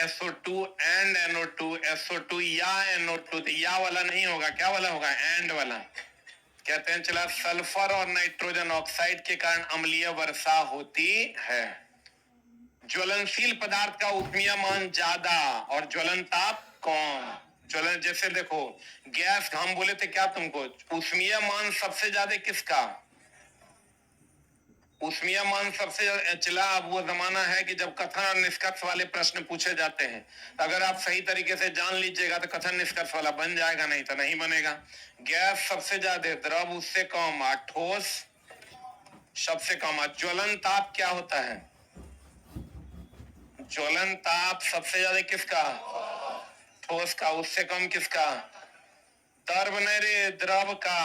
SO2 एंड NO2, SO2 या NO2, तो या वाला नहीं होगा, क्या वाला होगा? एंड वाला। कहते हैं चला, सल्फर और नाइट्रोजन ऑक्साइड के कारण अम्लीय वर्षा होती है। ज्वलनशील पदार्थ का ऊष्मीय मान ज्यादा और ज्वलन ताप कम। ज्वलन जैसे देखो गैस, हम बोले थे क्या तुमको? ऊष्मीय मान सबसे ज्यादा किसका? ऊष्मीय मान सबसे चला। अब वो जमाना है कि जब कथन और निष्कर्ष वाले प्रश्न पूछे जाते हैं, अगर आप सही तरीके से जान लीजिएगा तो कथन निष्कर्ष वाला बन जाएगा, नहीं तो नहीं बनेगा। गैस सबसे ज्यादा, द्रव उससे कम, ठोस सबसे कम। ज्वलन ताप क्या होता है? ज्वलन ताप सबसे ज्यादा किसका? ठोस का। उससे कम किसका? द्रव नहीं रे, द्रव का।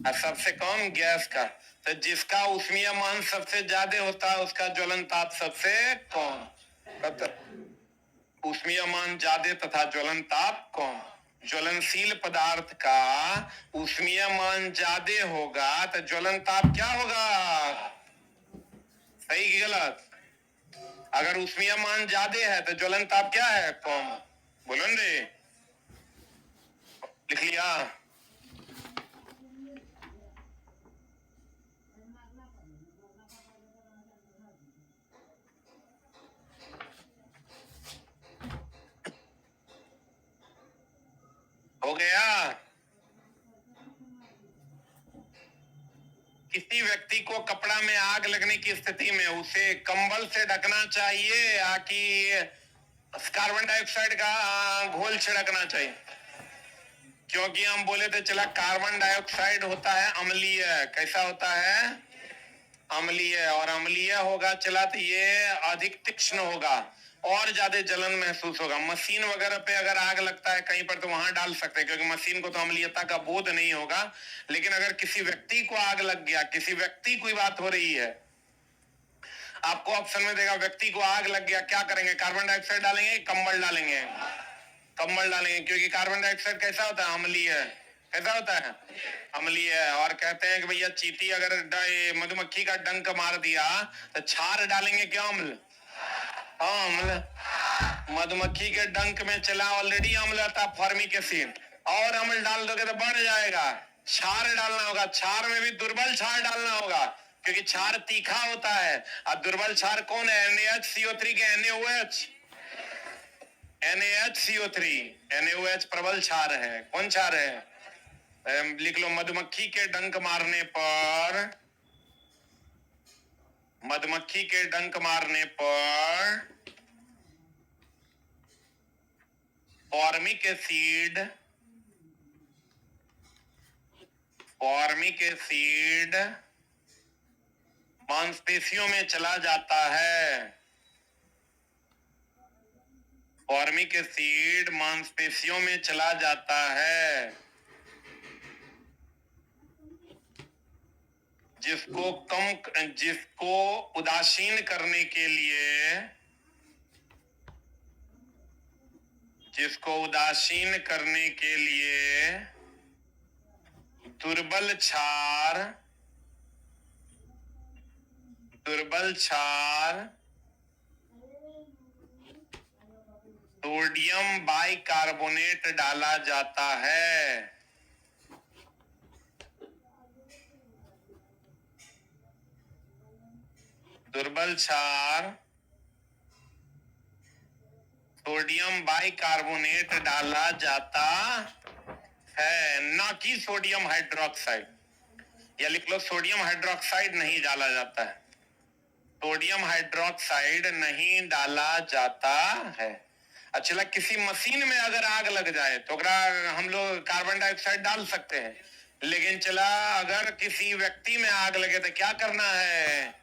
और सबसे कम गैस का। तो जिसका ऊष्मीय मान सबसे ज्यादा होता है उसका ज्वलन ताप सबसे कम। ऊष्मीय मान ज्यादा तथा ज्वलन ताप कम। ज्वलनशील पदार्थ का ऊष्मीय मान ज्यादा होगा तो ज्वलन ताप क्या होगा? सही कि गलत? अगर ऊष्मीय मान ज्यादा है तो ज्वलन ताप क्या है? कम। बोलो रे, लिख लिया? हो गया? किसी व्यक्ति को कपड़ा में आग लगने की स्थिति में उसे कंबल से ढकना चाहिए या कि कार्बन डाइऑक्साइड का घोल छिड़कना चाहिए? क्योंकि हम बोले थे चला कार्बन डाइऑक्साइड होता है अम्लीय। कैसा होता है? अम्लीय, और अम्लीय होगा चला तो ये अधिक तीक्ष्ण होगा और ज्यादा जलन महसूस होगा। मशीन वगैरह पे अगर आग लगता है कहीं पर तो वहां डाल सकते हैं, क्योंकि मशीन को तो अम्लीयता का बोध नहीं होगा। लेकिन अगर किसी व्यक्ति को आग लग गया, किसी व्यक्ति की बात हो रही है, आपको ऑप्शन में देगा व्यक्ति को आग लग गया, क्या करेंगे? कार्बन डाइऑक्साइड डालेंगे, कंबल डालेंगे? कंबल डालेंगे, क्योंकि कार्बन डाइऑक्साइड कैसा होता है? अम्लीय। कैसा होता है? अम्लीय। और कहते हैं कि भैया चींटी अगर मधुमक्खी का डंक मार दिया तो छार डालेंगे क्या? अम्ल। हाँ, अम्ल। मधुमक्खी के डंक में चला ऑलरेडी अम्ल था, फॉर्मिक एसिड, और अम्ल डाल दोगे तो बढ़ जाएगा। क्षार डालना होगा, क्षार में भी दुर्बल क्षार डालना होगा, क्योंकि क्षार तीखा होता है। और दुर्बल क्षार कौन है? NaHCO3 के NaOH। NaHCO3, NaOH प्रबल क्षार है। कौन क्षार है? लिख लो, मधुमक्खी के डंक मारने पर, मधुमक्खी के डंक मारने पर फॉर्मिक एसिड, फॉर्मिक एसिड मांसपेशियों में चला जाता है। फॉर्मिक एसिड मांसपेशियों में चला जाता है, जिसको उदासीन करने के लिए, जिसको उदासीन करने के लिए दुर्बल क्षार, दुर्बल क्षार सोडियम बाइकार्बोनेट डाला जाता है। दुर्बल क्षार सोडियम बाइकार्बोनेट डाला जाता है, ना कि सोडियम हाइड्रोक्साइड। या लिख लो, सोडियम हाइड्रोक्साइड नहीं डाला जाता है। सोडियम हाइड्रोक्साइड नहीं डाला जाता है। अच्छा, किसी मशीन में अगर आग लग जाए तो हम लोग कार्बन डाइऑक्साइड डाल सकते हैं, लेकिन चला अगर किसी व्यक्ति में आग लगे तो क्या करना है?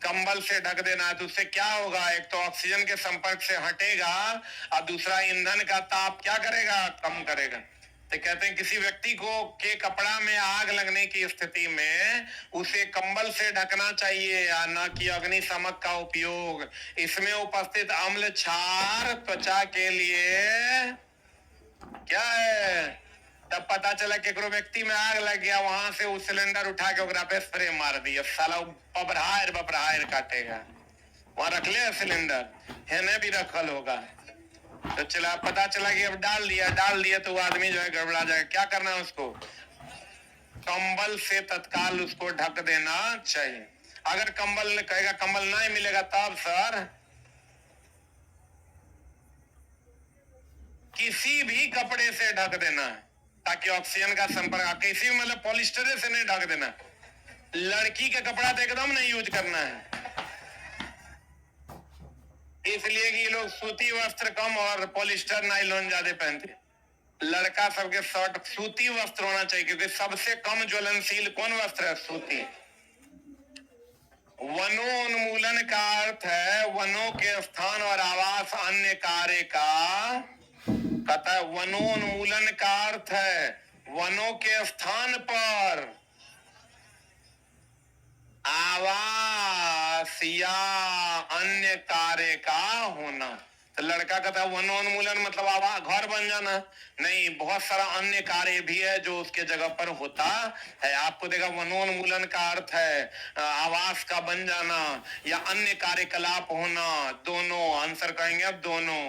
कंबल से ढक देना है। तो उससे क्या होगा? एक तो ऑक्सीजन के संपर्क से हटेगा, और दूसरा ईंधन का ताप क्या करेगा? कम करेगा। तो कहते हैं किसी व्यक्ति को के कपड़ा में आग लगने की स्थिति में उसे कंबल से ढकना चाहिए, या न कि अग्निशमक का उपयोग। इसमें उपस्थित अम्ल क्षार त्वचा के लिए क्या है? तब पता चला कि व्यक्ति में आग लग गया, वहां से उस सिलेंडर उठा के ओकरा पे स्प्रे मार दिया, साला बबरायर बबरायर काटेगा। वहां रख ले सिलेंडर, हेने भी रखल होगा। तो चला पता चला कि अब डाल दिया तो वो आदमी जो है गड़बड़ा जाएगा। क्या करना है उसको? कंबल से तत्काल उसको ढक देना चाहिए। अगर कंबल कहेगा कंबल नहीं मिलेगा तब सर किसी भी कपड़े से ढक देना है, ताकि ऑक्सीजन का संपर्क, किसी मतलब पॉलिस्टर से नहीं ढक देना। लड़की का कपड़ा तो एकदम नहीं यूज करना है, इसलिए कि ये लोग सूती वस्त्र कम और पॉलिस्टर नाइलॉन ज्यादा पहनते। लड़का सबके शर्ट सूती वस्त्र होना चाहिए, क्योंकि सबसे कम ज्वलनशील कौन वस्त्र है? सूती। वनोन्मूलन का अर्थ है वनों के स्थान और आवास अन्य कार्य का, कहता है वनोन्मूलन का अर्थ है वनों के स्थान पर आवास या अन्य कार्य का होना। तो लड़का कहता है वनोन्मूलन मतलब आवास, घर बन जाना नहीं, बहुत सारा अन्य कार्य भी है जो उसके जगह पर होता है। आपको देखा वनोन्मूलन का अर्थ है आवास का बन जाना या अन्य कार्यकलाप होना। दोनों आंसर कहेंगे अब, दोनों,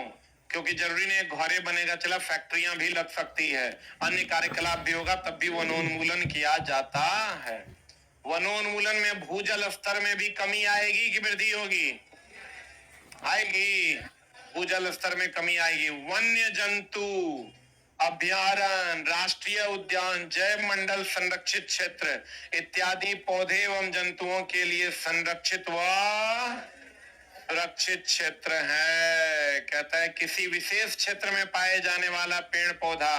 क्योंकि जरूरी नहीं घरे बनेगा, चला फैक्ट्रियां भी लग सकती है, अन्य कार्यकलाप भी होगा, तब भी वनोन्मूलन किया जाता है। वनोन्मूलन में भूजल स्तर में भी कमी आएगी कि वृद्धि होगी? आएगी, भूजल स्तर में कमी आएगी। वन्य जंतु अभयारण्य, राष्ट्रीय उद्यान, जैव मंडल, संरक्षित क्षेत्र इत्यादि पौधे एवं जंतुओं के लिए संरक्षित व सुरक्षित क्षेत्र है। कहता है किसी विशेष क्षेत्र में पाए जाने वाला पेड़ पौधा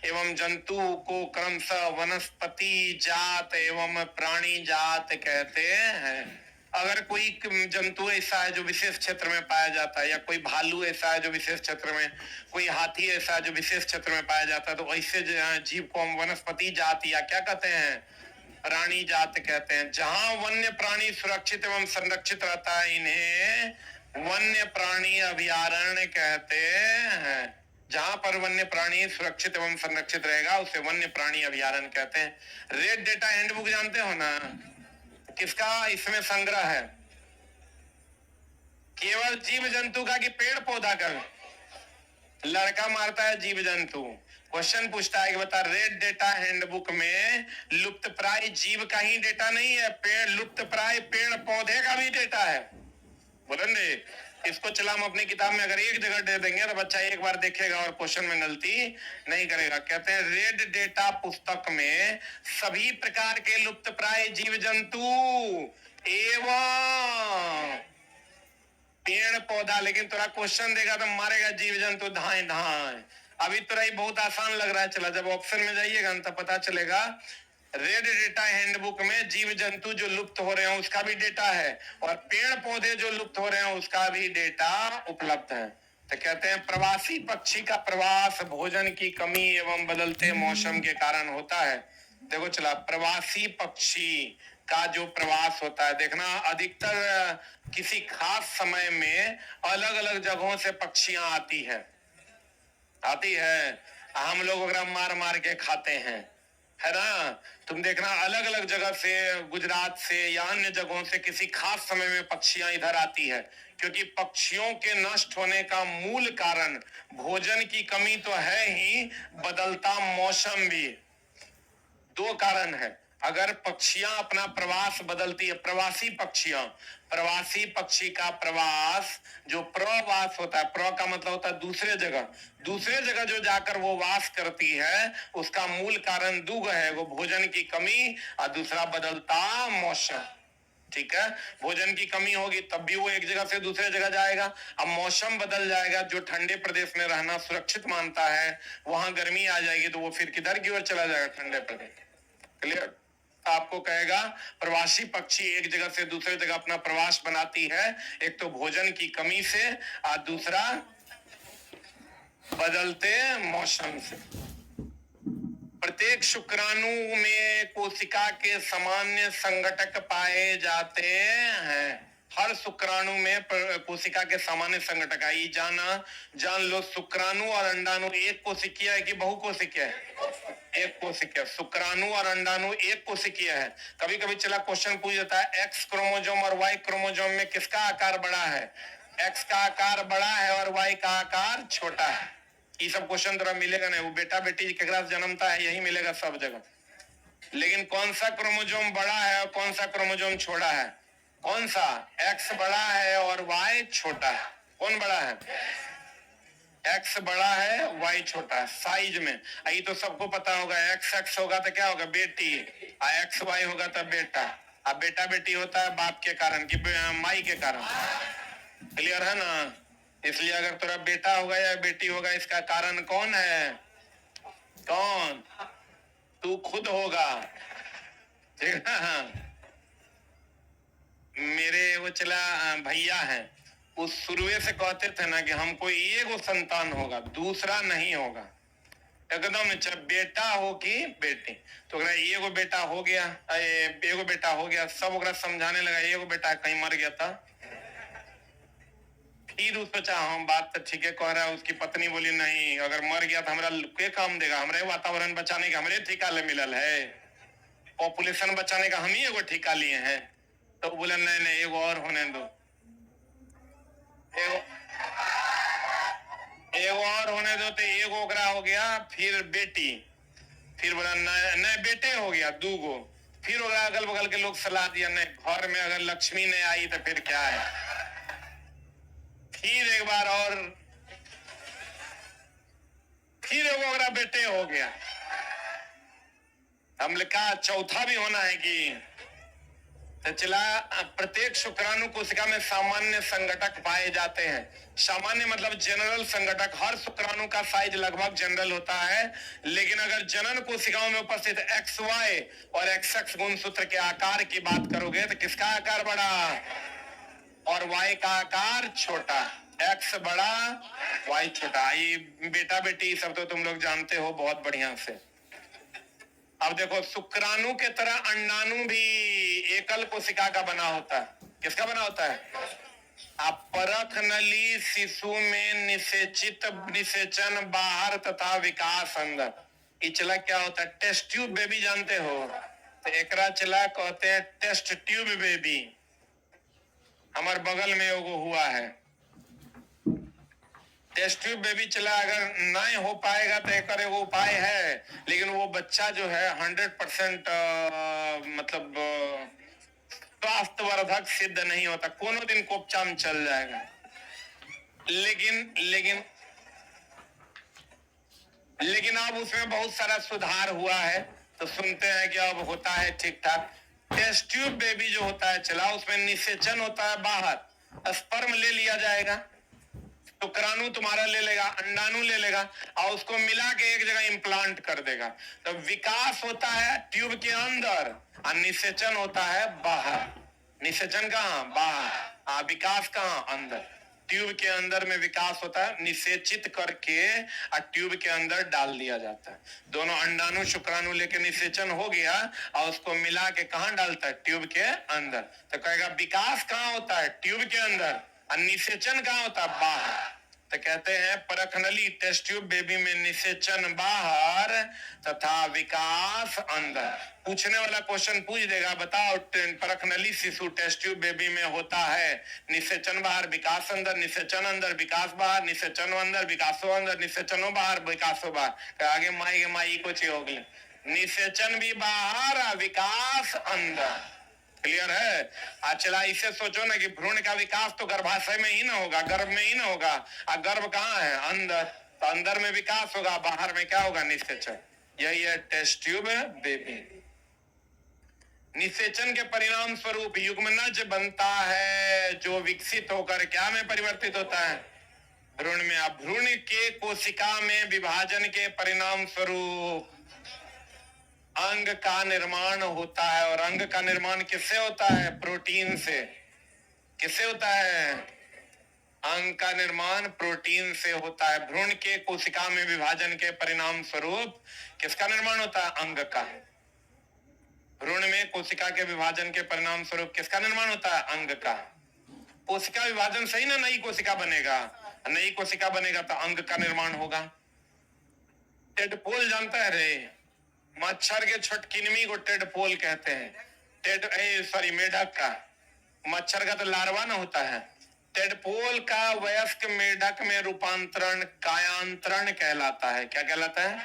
एवं जंतु को क्रमशः वनस्पति जात एवं प्राणी जात कहते हैं। अगर कोई जंतु ऐसा है जो विशेष क्षेत्र में पाया जाता है, या कोई भालू ऐसा है जो विशेष क्षेत्र में, कोई हाथी ऐसा है जो विशेष क्षेत्र में पाया जाता है, तो ऐसे जीव को हम वनस्पति जात या क्या कहते हैं, प्राणी जात कहते हैं। जहां वन्य प्राणी सुरक्षित एवं संरक्षित रहता है, इन्हें वन्य प्राणी अभयारण्य कहते हैं। जहां पर वन्य प्राणी सुरक्षित एवं संरक्षित रहेगा उसे वन्य प्राणी अभयारण्य कहते हैं। रेड डेटा हैंडबुक जानते हो ना, किसका इसमें संग्रह है? केवल जीव जंतु का कि पेड़ पौधा का? लड़का मारता है जीव जंतु। क्वेश्चन पूछता है कि बता, रेड डेटा हैंडबुक में लुप्त प्राय जीव का ही डेटा नहीं है, पेड़ लुप्त प्राय पेड़ पौधे का भी डेटा है। बोलेंगे इसको चला हम अपनी किताब में अगर एक जगह दे देंगे तो बच्चा एक बार देखेगा और क्वेश्चन में गलती नहीं करेगा। कहते हैं रेड डेटा पुस्तक में सभी प्रकार के लुप्त प्राय जीव जंतु एवं पेड़ पौधा, लेकिन थोड़ा क्वेश्चन देगा तो मारेगा जीव जंतु धाए धाए। अभी तो ही बहुत आसान लग रहा है, चला जब ऑप्शन में जाइएगा तो पता चलेगा। रेड डेटा हैंडबुक में जीव जंतु जो लुप्त हो रहे हैं उसका भी डेटा है, और पेड़ पौधे जो लुप्त हो रहे हैं उसका भी डेटा उपलब्ध है। तो कहते हैं प्रवासी पक्षी का प्रवास भोजन की कमी एवं बदलते मौसम के कारण होता है। देखो चला, प्रवासी पक्षी का जो प्रवास होता है, देखना अधिकतर किसी खास समय में अलग अलग जगहों से पक्षियां आती है। हम लोग वगैरह मार मार के खाते हैं, है ना। तुम देखना अलग अलग जगह से, गुजरात से या अन्य जगहों से किसी खास समय में पक्षियां इधर आती है, क्योंकि पक्षियों के नष्ट होने का मूल कारण भोजन की कमी तो है ही, बदलता मौसम भी। दो कारण है। अगर पक्षियां अपना प्रवास बदलती है, प्रवासी पक्षी का प्रवास जो प्रवास होता है, प्र का मतलब होता है दूसरे जगह जो जाकर वो वास करती है, उसका मूल कारण दो है, वो भोजन की कमी और दूसरा बदलता मौसम। ठीक है, भोजन की कमी होगी तब भी वो एक जगह से दूसरे जगह जाएगा। अब मौसम बदल जाएगा, जो ठंडे प्रदेश में रहना सुरक्षित मानता है वहां गर्मी आ जाएगी तो वो फिर किधर की ओर चला जाएगा, ठंडे प्रदेश। क्लियर? आपको कहेगा प्रवासी पक्षी एक जगह से दूसरे जगह अपना प्रवास बनाती है, एक तो भोजन की कमी से और दूसरा बदलते मौसम से। प्रत्येक शुक्राणु में कोशिका के सामान्य संघटक पाए जाते हैं। हर शुक्राणु में कोशिका के सामान्य संघटक आई जान लो। शुक्राणु और अंडाणु एक कोशिकीय है कि बहुकोशिकीय है? एक कोशिकीय। शुक्राणु और अंडाणु एक कोशिकीय है। कभी कभी चला क्वेश्चन पूछ जाता है, एक्स क्रोमोजोम और वाई क्रोमोजोम में किसका आकार बड़ा है? एक्स का आकार बड़ा है और वाई का आकार छोटा है। ये सब क्वेश्चन तरह मिलेगा नहीं, वो बेटा बेटी केकरा से जन्मता है यही मिलेगा सब जगह। लेकिन कौन सा क्रोमोजोम बड़ा है और कौन सा क्रोमोजोम छोटा है? कौन सा? एक्स बड़ा है और वाई छोटा है। कौन बड़ा है? एक्स बड़ा है, वाई छोटा है साइज में। ये तो सबको पता होगा। एक्स एक्स होगा तो क्या होगा? बेटी। एक्स वाई होगा तो बेटा। अब बेटा बेटी होता है बाप के कारण कि माई के कारण। क्लियर है ना? इसलिए अगर तेरा बेटा होगा या बेटी होगा, इसका कारण कौन है? कौन? तू खुद होगा। ठीक है। मेरे वो चला भैया हैं, उस शुरुए से कहते थे ना कि हमको एगो संतान होगा, दूसरा नहीं होगा। एकदम चाहे बेटा हो कि बेटी। तो एगो बेटा हो गया, एगो बेटा हो गया, सब ओकरा समझाने लगा एगो बेटा कहीं मर गया था। फिर उसको चाह हम बात तो ठीक है कह रहा है। उसकी पत्नी बोली नहीं, अगर मर गया तो हमरा के काम देगा? हमरे वातावरण बचाने का हमरे ठेका ले मिलल है, पॉपुलेशन बचाने का हम ही एगो ठेका लिए हैं। तो बोले नहीं एगो और होने दो, एगो और होने दो। तो एगो ओकरा हो गया, फिर बेटी, फिर बोला नहीं बेटे हो गया दूगो। फिर ओकरा अगल बगल के लोग सलाह दिया नहीं, घर में अगर लक्ष्मी नहीं आई तो फिर क्या है। फिर एक बार और, फिर एगो ओकरा बेटे हो गया। हमने कहा चौथा भी होना है कि तो चला प्रत्येक शुक्राणु कोशिका में सामान्य संघटक पाए जाते हैं। सामान्य मतलब जनरल संघटक। हर शुक्राणु का साइज लगभग जनरल होता है, लेकिन अगर जनन कोशिकाओं में उपस्थित XY और XX गुणसूत्र के आकार की बात करोगे तो किसका आकार बड़ा और Y का आकार छोटा। X बड़ा Y छोटा। ये बेटा बेटी सब तो तुम लोग जानते हो बहुत बढ़िया से। अब देखो, शुक्राणु के तरह अंडाणु भी एकल कोशिका का बना होता है। किसका बना होता है? अब परख नली शिशु में निषेचन बाहर तथा विकास अंदर। इचला क्या होता है? टेस्ट ट्यूब बेबी जानते हो? तो एकरा चला कहते हैं टेस्ट ट्यूब बेबी। हमारे बगल में एगो हुआ है टेस्ट ट्यूब बेबी। चला अगर नहीं हो पाएगा तो एक एगो उपाय है, लेकिन वो बच्चा जो है 100% मतलब स्वास्थ्यवर्धक सिद्ध नहीं होता। कोनो दिन कोपचा में चल जाएगा, लेकिन अब उसमें बहुत सारा सुधार हुआ है, तो सुनते हैं कि अब होता है ठीक ठाक। टेस्ट ट्यूब बेबी जो होता है चला, उसमें निषेचन होता है बाहर। स्पर्म ले लिया जाएगा, शुक्राणु तुम्हारा ले लेगा, अंडाणु ले लेगा और उसको मिला के एक जगह इम्प्लांट कर देगा। तो विकास होता है ट्यूब के अंदर और निषेचन होता है बाहर। निषेचन कहाँ? बाहर। विकास कहाँ? अंदर। ट्यूब के अंदर में विकास होता है, निषेचित करके और ट्यूब के अंदर डाल दिया जाता है। दोनों अंडाणु शुक्राणु लेके निषेचन हो गया और उसको मिला के कहाँ डालता है? ट्यूब के अंदर। तो कहेगा विकास कहाँ होता है? ट्यूब के अंदर। और निषेचन कहाँ होता है? बाहर। तो कहते हैं परखनली टेस्ट ट्यूब बेबी में निषेचन बाहर तथा विकास अंदर। पूछने वाला क्वेश्चन पूछ देगा, बताओ परखनली शिशु टेस्ट ट्यूब बेबी में होता है निषेचन बाहर विकास अंदर, निषेचन अंदर विकास बाहर, निषेचन अंदर विकासो अंदर, निषेचनो बाहर विकासो बाहर। आगे माई कुछ हो गई। निषेचन भी बाहर विकास अंदर। क्लियर है? चला इसे सोचो ना कि भ्रूण का विकास तो गर्भाशय में ही ना होगा, गर्भ में ही ना होगा। गर्भ कहाँ है? अंदर। तो अंदर में विकास होगा, बाहर में क्या होगा? निषेचन। यही है टेस्ट ट्यूब बेबी। निषेचन के परिणाम स्वरूप युग्मनज बनता है, जो विकसित होकर क्या में परिवर्तित होता है? भ्रूण में। अब भ्रूण के कोशिका में विभाजन के परिणाम स्वरूप अंग का निर्माण होता है। और अंग का निर्माण किससे होता है? प्रोटीन से। किससे होता है? अंग का निर्माण प्रोटीन से होता है। भ्रूण के कोशिका में विभाजन के परिणाम स्वरूप किसका निर्माण होता है? अंग का। भ्रूण में कोशिका के विभाजन के परिणाम स्वरूप किसका निर्माण होता है? अंग का। कोशिका विभाजन से ही ना नई कोशिका बनेगा, नई कोशिका बनेगा तो अंग का निर्माण होगा। टेडपोल जानता है रे? मच्छर के छोटकिनमी को टेडपोल कहते हैं। मेढक का। मच्छर का तो लार्वा ना होता है। टेडपोल का वयस्क मेढक में रूपांतरण कायांतरण कहलाता है। क्या कहलाता है?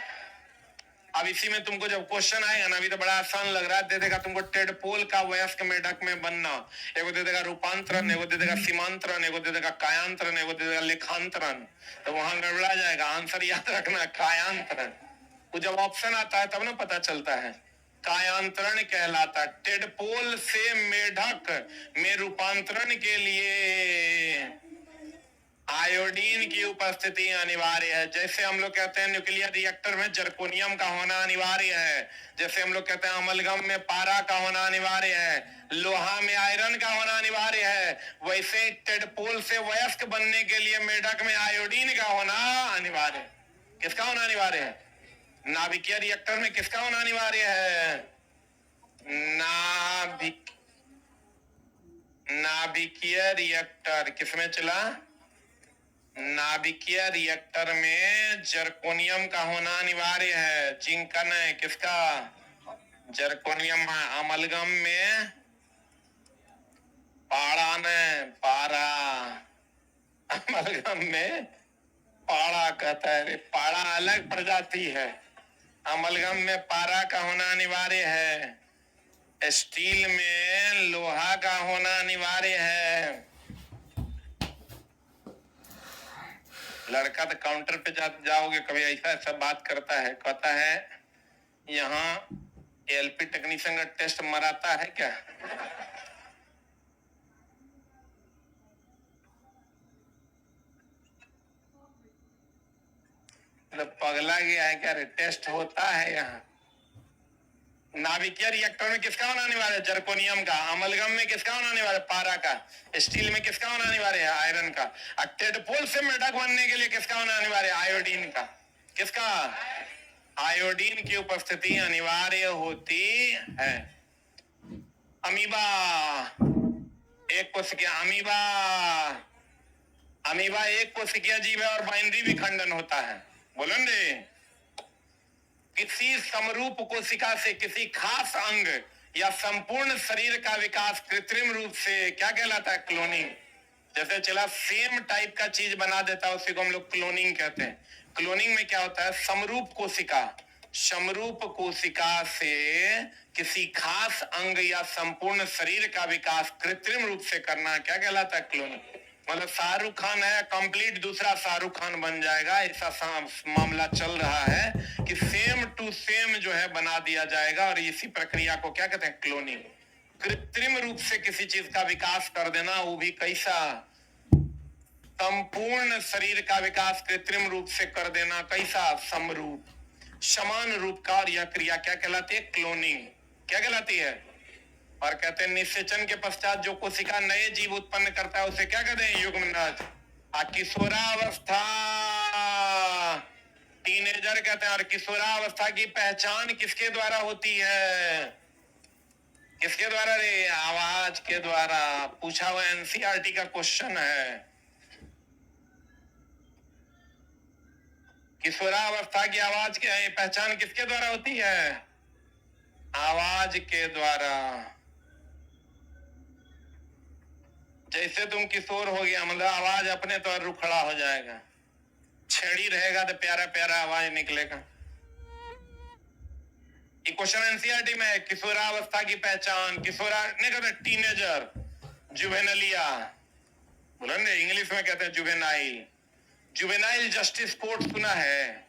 अब इसी में तुमको जब क्वेश्चन आएगा ना, अभी तो बड़ा आसान लग रहा है, दे देगा तुमको टेडपोल का वयस्क मेढक में बनना, एगो दे देगा रूपांतरण, एगो दे देगा सीमांतरण, एगो दे देगा कायांतरण, एगो दे देगा लेखांतरण। तो वहां गड़बड़ा जाएगा। आंसर याद रखना, कायांतरण। वो जब ऑप्शन आता है तब ना पता चलता है। कायांतरण कहलाता है। टेडपोल से मेढक में रूपांतरण के लिए आयोडीन की उपस्थिति अनिवार्य है। जैसे हम लोग कहते हैं न्यूक्लियर रिएक्टर में जर्कोनियम का होना अनिवार्य है, जैसे हम लोग कहते हैं अमलगम में पारा का होना अनिवार्य है, लोहा में आयरन का होना अनिवार्य है, वैसे टेडपोल से वयस्क बनने के लिए मेढक में आयोडीन का होना अनिवार्य है। किसका होना अनिवार्य है? नाभिकीय रिएक्टर में किसका होना अनिवार्य है? नाभिकीय रिएक्टर। किसमें चला? नाभिकीय रिएक्टर में जर्कोनियम का होना अनिवार्य है। जिंक का नहीं, किसका? जर्कोनियम। अमलगम में पारा नहीं, पारा। अमलगम में पारा कहता है। पारा अलग प्रजाति है, अमलगम में पारा का होना अनिवार्य है। स्टील में लोहा का होना अनिवार्य है। लड़का तो काउंटर पे जाओगे कभी ऐसा ऐसा बात करता है, कहता है यहाँ एलपी टेक्नीशियन का टेस्ट मराता है क्या? तो पगला गया है क्या रे? टेस्ट होता है यहाँ। नाभिकीय रिएक्टर में किसका बनाने वाले हैं? जर्कोनियम का। अमलगम में किसका बनाने वाले? पारा का। स्टील में किसका बनाने वाले हैं? आयरन का। और टेडपोल से मेढक बनने के लिए किसका बनाने वाले? आयोडीन का। किसका? आयोडीन की उपस्थिति अनिवार्य होती है। अमीबा एक कोशिकीय। अमीबा एक कोशिकीय जीव है और बाइनरी विखंडन होता है। बोलन रे, किसी समरूप कोशिका से किसी खास अंग या संपूर्ण शरीर का विकास कृत्रिम रूप से क्या कहलाता है? क्लोनिंग। जैसे चला सेम टाइप का चीज बना देता है, उसी को हम लोग क्लोनिंग कहते हैं। क्लोनिंग में क्या होता है? समरूप कोशिका से किसी खास अंग या संपूर्ण शरीर का विकास कृत्रिम रूप से करना क्या कहलाता है? क्लोनिंग। मतलब शाहरुख खान है, कंप्लीट दूसरा शाहरुख खान बन जाएगा, ऐसा मामला चल रहा है कि सेम टू सेम जो है बना दिया जाएगा। और इसी प्रक्रिया को क्या कहते हैं? क्लोनिंग। कृत्रिम रूप से किसी चीज का विकास कर देना, वो भी कैसा? संपूर्ण शरीर का विकास कृत्रिम रूप से कर देना, कैसा? समरूप, समान रूप का। और यह क्रिया क्या कहलाती है? क्लोनिंग। क्या कहलाती है? और कहते हैं निषेचन के पश्चात जो कोशिका नए जीव उत्पन्न करता है उसे क्या कहते हैं? युग्मनज। किशोरावस्था टीनेजर कहते हैं। और किशोरावस्था की पहचान किसके द्वारा होती है? किसके द्वारा रे? आवाज के द्वारा। पूछा हुआ एनसीईआरटी का क्वेश्चन है। किशोरावस्था की आवाज की पहचान किसके द्वारा होती है? आवाज के द्वारा। जैसे तुम किशोर हो गया, मतलब आवाज अपने तौर रुखड़ा हो जाएगा। छेड़ी रहेगा तो प्यारा प्यारा आवाज निकलेगा। ये क्वेश्चन एनसीईआरटी में है। किशोरावस्था की पहचान, किशोरा नहीं कहते टीनेजर, जुवेनलिया। बोलन रे, इंग्लिश में कहते हैं जुवेनाइल। जुवेनाइल जस्टिस कोर्ट सुना है?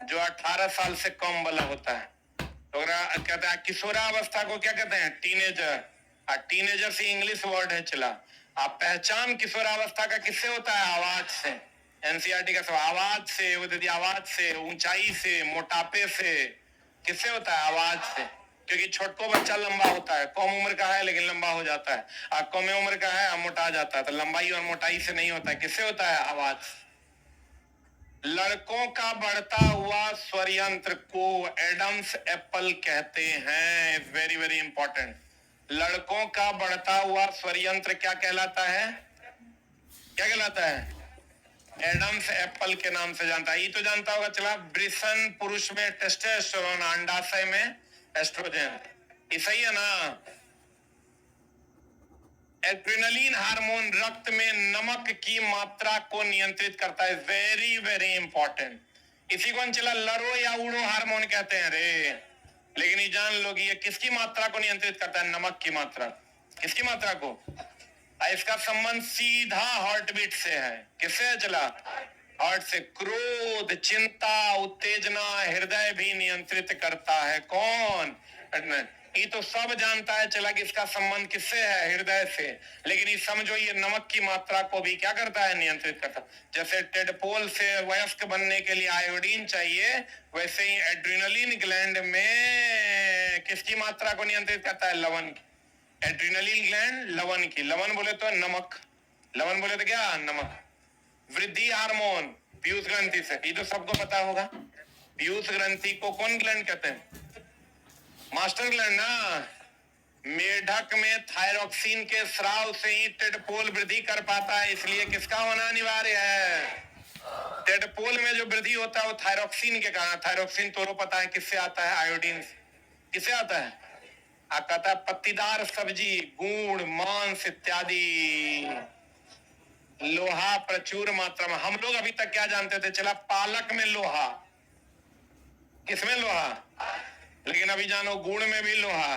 जो 18 साल से कम वाला होता है। तो कहते हैं किशोरावस्था को क्या कहते हैं? टीनेजर। और टीनेजर से इंग्लिश वर्ड है चला। आप पहचान किशोरावस्था का किससे होता है? आवाज से। एनसीईआरटी का सब आवाज से, आवाज से, ऊंचाई से, मोटापे से। किससे होता है? आवाज से। क्योंकि छोटको बच्चा लंबा होता है, कम उम्र का है लेकिन लंबा हो जाता है। और कम उम्र का है और मोटा जाता है। तो लंबाई और मोटाई से नहीं होता है। किससे होता है? आवाज। लड़कों का बढ़ता हुआ स्वर यंत्र को एडम्स एप्पल कहते हैं। Very very important. लड़कों का बढ़ता हुआ स्वर यंत्र क्या कहलाता है? क्या कहलाता है? एडम्स एप्पल के नाम से जानता है। ये तो जानता होगा चला, ब्रिसन पुरुष में टेस्टोस्टेरोन, अंडाशय में एस्ट्रोजन। ये सही है ना? एड्रेनलिन हार्मोन रक्त में नमक की मात्रा को नियंत्रित करता है। Very very important. इसी को चला लरो या उड़ो हार्मोन कहते हैं रे। लेकिन ये जान लो कि ये किसकी मात्रा को नियंत्रित करता है? नमक की मात्रा। किसकी मात्रा को? इसका संबंध सीधा हार्ट बीट से है। किससे है चला? हार्ट से। क्रोध, चिंता, उत्तेजना हृदय भी नियंत्रित करता है। कौन? ये तो सब जानता है चला कि इसका संबंध किससे है? हृदय से। लेकिन ये समझो ये नमक की मात्रा को भी क्या करता है? नियंत्रित करता है। जैसे टेडपोल से वयस्क बनने के लिए आयोडीन चाहिए, वैसे ही एड्रेनलिन ग्लैंड में किसकी मात्रा को नियंत्रित करता है? लवण की। एड्रेनलिन ग्लैंड लवण की। लवण बोले तो नमक, लवण बोले तो क्या? नमक। वृद्धि हार्मोन पीयूष ग्रंथि से। ये तो सबको पता होगा। पीयूष ग्रंथि को कौन ग्लैंड कहते हैं? मास्टर ग्लैंड ना। मेढक में थायरॉक्सिन के स्राव से ही टेडपोल वृद्धि कर पाता है, इसलिए किसका होना अनिवार्य है? टेडपोल में जो वृद्धि होता है वो थायरॉक्सिन के कारण। थायरॉक्सिन तो पता है किससे आता है? आयोडीन से। किससे आता है? कहता है पत्तीदार सब्जी, गुड़, मांस इत्यादि। लोहा प्रचुर मात्रा में। हम लोग अभी तक क्या जानते थे चला? पालक में लोहा। किसमें लोहा? लेकिन अभी जानो गुड़ में भी लोहा,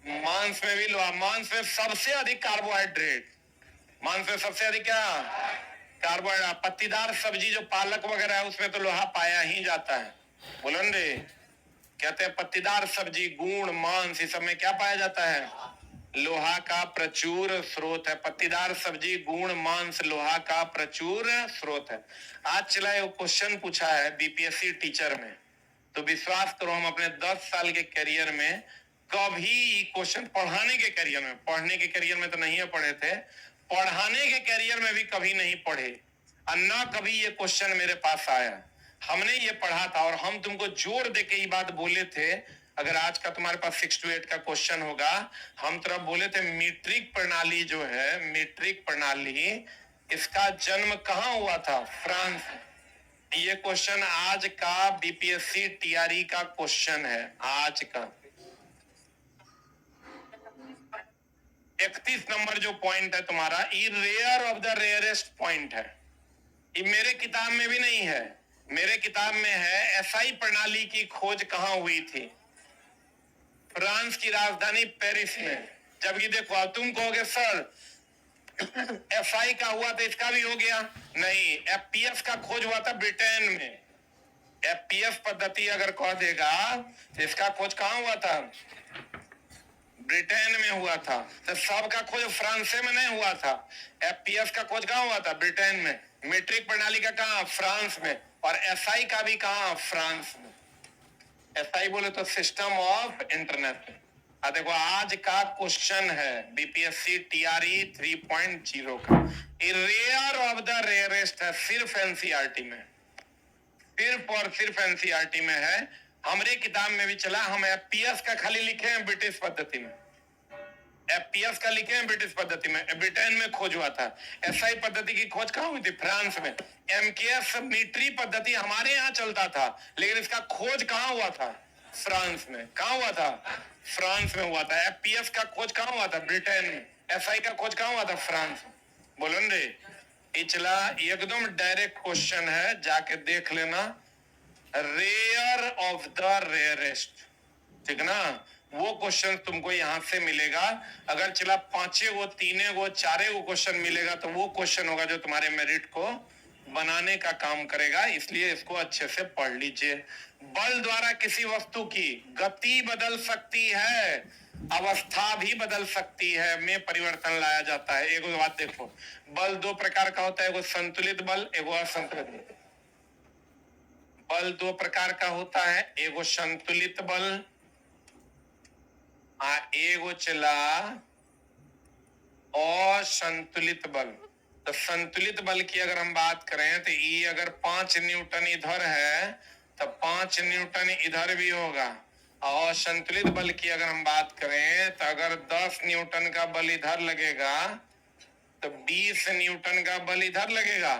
मांस में भी लोहा। मांस में सबसे अधिक कार्बोहाइड्रेट। मांस में सबसे अधिक क्या? कार्बोहाइड्रेट। पत्तीदार सब्जी जो पालक वगैरह है उसमें तो लोहा पाया ही जाता है। बोलन रे, कहते हैं पत्तीदार सब्जी, गुड़, मांस, इस सब में क्या पाया जाता है? लोहा का प्रचुर स्रोत है। पत्तीदार सब्जी, गुण, मांस लोहा का प्रचुर स्रोत है। आज चला एक क्वेश्चन पूछा है बीपीएससी टीचर में, तो विश्वास करो हम अपने 10 साल के करियर में कभी क्वेश्चन पढ़ाने के करियर में, पढ़ने के करियर में तो नहीं पढ़े थे, पढ़ाने के करियर में भी कभी नहीं पढ़े और ना कभी ये क्वेश्चन मेरे पास आया। हमने ये पढ़ा था और हम तुमको जोर दे के ये बात बोले थे, अगर आज का तुम्हारे पास 6 to 8 का क्वेश्चन होगा, हम तरफ बोले थे मीट्रिक प्रणाली जो है, मीट्रिक प्रणाली, इसका जन्म कहाँ हुआ था? फ्रांस। ये क्वेश्चन आज का बीपीएससी टीआरई का क्वेश्चन है, आज का 31 नंबर जो पॉइंट है तुम्हारा, ये rare of the rarest point है। ये मेरे किताब में भी नहीं है, मेरे किताब में है एसआई प्रणाली की खोज कहां हुई थी? फ्रांस की राजधानी पेरिस में। जबकि देखो तुम कहोगे सर एफआई का हुआ तो इसका भी हो गया, नहीं, एफपीएस का खोज हुआ था ब्रिटेन में। एफपीएस पद्धति अगर कह देगा तो इसका खोज कहां हुआ था? ब्रिटेन में हुआ था। तो सबका खोज फ्रांस में नहीं हुआ था। एफपीएस का खोज कहां हुआ था? ब्रिटेन में। मीट्रिक प्रणाली का कहां? फ्रांस में। और एसआई का भी कहां? फ्रांस में। एसआई बोले तो सिस्टम ऑफ इंटरनेट। देखो आज का क्वेश्चन है बीपीएससी टीआरई 3.0 का, रेयर ऑफ द रेयरेस्ट है, सिर्फ एनसीईआरटी में, सिर्फ और सिर्फ एनसीईआरटी में है। हमारे किताब में भी चला, हम एफपीएस का खाली लिखे हैं ब्रिटिश पद्धति में, एफपीएस का लिखे हैं ब्रिटिश पद्धति में, ब्रिटेन में खोज हुआ था। एसआई पद्धति की खोज कहां हुई थी? फ्रांस में। एमकेएस मीट्री पद्धति हमारे यहाँ चलता था, लेकिन इसका खोज कहां हुआ था? फ्रांस में। कहां हुआ था? फ्रांस में हुआ था। एफपीएस का खोज कहां हुआ था? ब्रिटेन में। एसआई का खोज कहां हुआ था? फ्रांस में। बोलो न रे, इचला एकदम डायरेक्ट क्वेश्चन है, जाके देख लेना। रेयर ऑफ द रेयरेस्ट, ठीक ना, वो क्वेश्चन तुमको यहां से मिलेगा। अगर चला 5 गो, 3 गो, 4 गो क्वेश्चन मिलेगा तो वो क्वेश्चन होगा जो तुम्हारे मेरिट को बनाने का काम करेगा, इसलिए इसको अच्छे से पढ़ लीजिए। बल द्वारा किसी वस्तु की गति बदल सकती है, अवस्था भी बदल सकती है, में परिवर्तन लाया जाता है। एगो बात देखो, बल 2 प्रकार का होता है, एगो संतुलित बल, एगो असंतुलित बल। बल 2 प्रकार का होता है, एगो संतुलित बल, एगो चला असंतुलित बल। तो संतुलित बल की अगर हम बात करें तो ये अगर 5 न्यूटन इधर है तो 5 न्यूटन इधर भी होगा। और संतुलित बल की अगर हम बात करें तो अगर 10 न्यूटन का बल इधर लगेगा तो 20 न्यूटन का बल इधर लगेगा।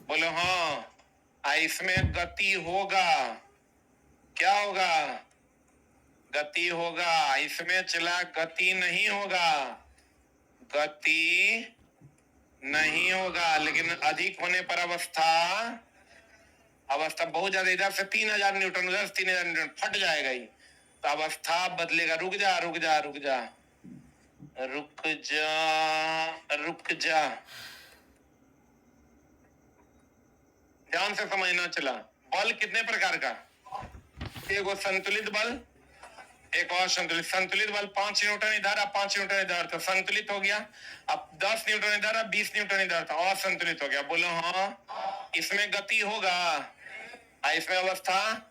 बोलो हाँ, इसमें गति होगा। क्या होगा? गति होगा। इसमें चला गति नहीं होगा, गति नहीं होगा, लेकिन अधिक होने पर अवस्था बहुत ज्यादा, इधर से 3000 न्यूटन, उधर से 3000 न्यूटन, फट जाएगा ही, तो अवस्था बदलेगा। रुक जा रुक जा रुक जा रुक जा रुक जा, ध्यान से समझना। चला बल कितने प्रकार का? एगो संतुलित बल, एक और संतुलित। संतुलित बल 5 न्यूटन इधर, 5 न्यूटन इधर, तो संतुलित हो गया। अब 10 न्यूटन इधर, 20 न्यूटन इधर, तो असंतुलित हो गया। बोलो हाँ, इसमें गति होगा, इसमें अवस्था,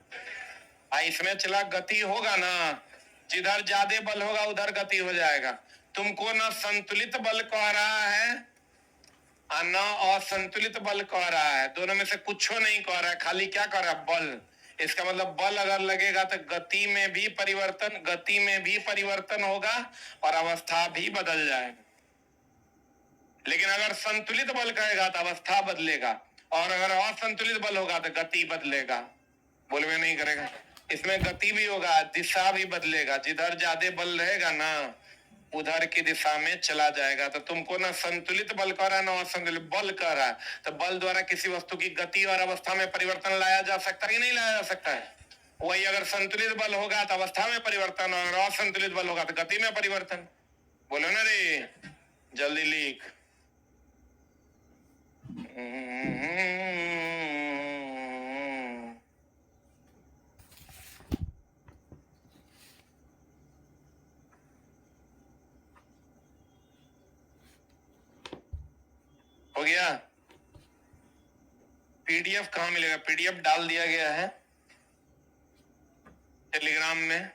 इसमें चला गति होगा ना। जिधर ज्यादा बल होगा उधर गति हो जाएगा। तुमको ना संतुलित बल कह रहा है और ना असंतुलित बल कह रहा है, दोनों में से कुछ नहीं कह रहा है, खाली क्या कह रहा है? बल। इसका मतलब बल अगर लगेगा तो गति में भी परिवर्तन होगा और अवस्था भी बदल जाएगा। लेकिन अगर संतुलित बल कहेगा तो अवस्था बदलेगा, और अगर असंतुलित बल होगा तो गति बदलेगा। बोलवे नहीं करेगा। इसमें गति भी होगा, दिशा भी बदलेगा। जिधर ज्यादा बल रहेगा ना उधर की दिशा में चला जाएगा। तो तुमको ना संतुलित बल कह रहा है ना असंतुलित बल कह रहा है। तो बल द्वारा किसी वस्तु की गति और अवस्था में परिवर्तन लाया जा सकता है कि नहीं लाया जा सकता है? वही अगर संतुलित बल होगा तो अवस्था में परिवर्तन, और असंतुलित बल होगा तो गति में परिवर्तन। बोलो ना रे, जल्दी लिख। गया? पीडीएफ कहाँ मिलेगा? पीडीएफ डाल दिया गया है टेलीग्राम में।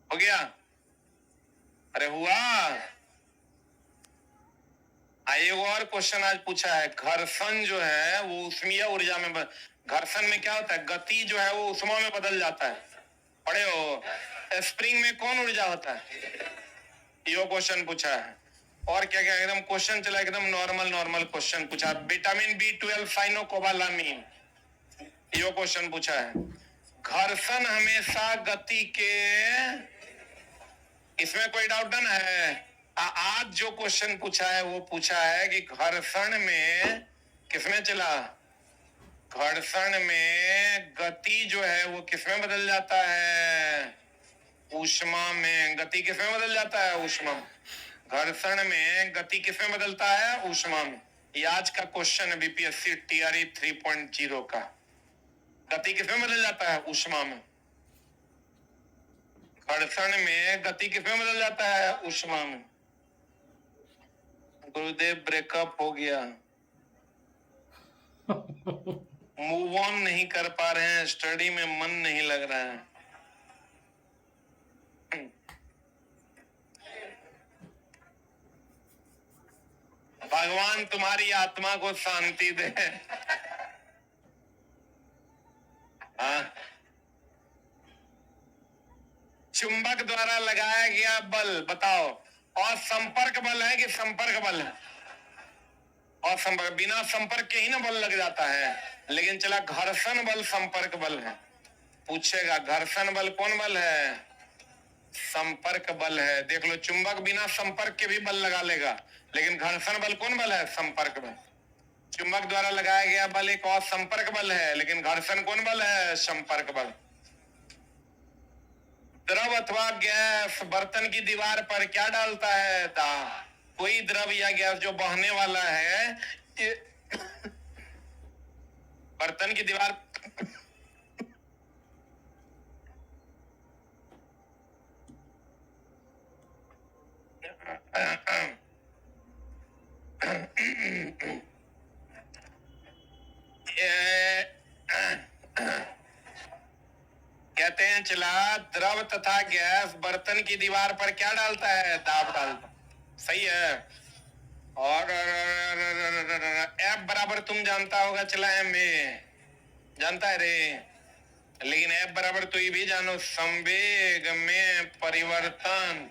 हो गया? अरे हुआ। एक और क्वेश्चन आज पूछा है, घर्षण जो है वो ऊष्मीय ऊर्जा में घर्षण में क्या होता है? गति जो है वो ऊष्मा में बदल जाता है। पढ़े हो? स्प्रिंग में कौन ऊर्जा होता है? ये क्वेश्चन पूछा है। और क्या क्या एकदम क्वेश्चन चला, एकदम नॉर्मल क्वेश्चन पूछा। विटामिन B12 साइनोकोबालामीन, ये क्वेश्चन पूछा है। घर्षण हमेशा गति के, इसमें कोई डाउट ना है? आज जो क्वेश्चन पूछा है वो पूछा है कि घर्षण में किसमें चला? घर्षण में गति जो है वो किसमें बदल जाता है? ऊष्मा में। गति किसमें बदल जाता है? ऊष्मा। घर्षण में गति किसमें बदलता है? ऊष्मा में। ये आज का क्वेश्चन है बीपीएससी टीआरई 3.0 का। गति किसमें बदल जाता है? ऊष्मा में। घर्षण में गति किसमें बदल जाता है? ऊष्मा में। गुरुदेव ब्रेकअप हो गया, मूव ऑन नहीं कर पा रहे हैं, स्टडी में मन नहीं लग रहा है। भगवान तुम्हारी आत्मा को शांति दे। हाँ? चुंबक द्वारा लगाया गया बल बताओ, और संपर्क बल है कि संपर्क बल है? और संपर्क, बिना संपर्क के ही ना बल लग जाता है। लेकिन चला, घर्षण बल संपर्क बल है। पूछेगा घर्षण बल कौन बल है? संपर्क बल है। देख लो, चुंबक बिना संपर्क के भी बल लगा लेगा, लेकिन घर्षण बल कौन बल है? संपर्क बल। चुंबक द्वारा लगाया गया बल एक और संपर्क बल है, लेकिन घर्षण कौन बल है? संपर्क बल। द्रव अथवा गैस बर्तन की दीवार पर क्या डालता है? दाब। कोई द्रव या गैस जो बहने वाला है, बर्तन की दीवार कहते हैं चला, द्रव तथा गैस बर्तन की दीवार पर क्या डालता है? दाब डालता। सही है। और F बराबर तुम जानता होगा, चला एम में जानता है रे, लेकिन F बराबर तो ये भी जानो, संवेग में परिवर्तन।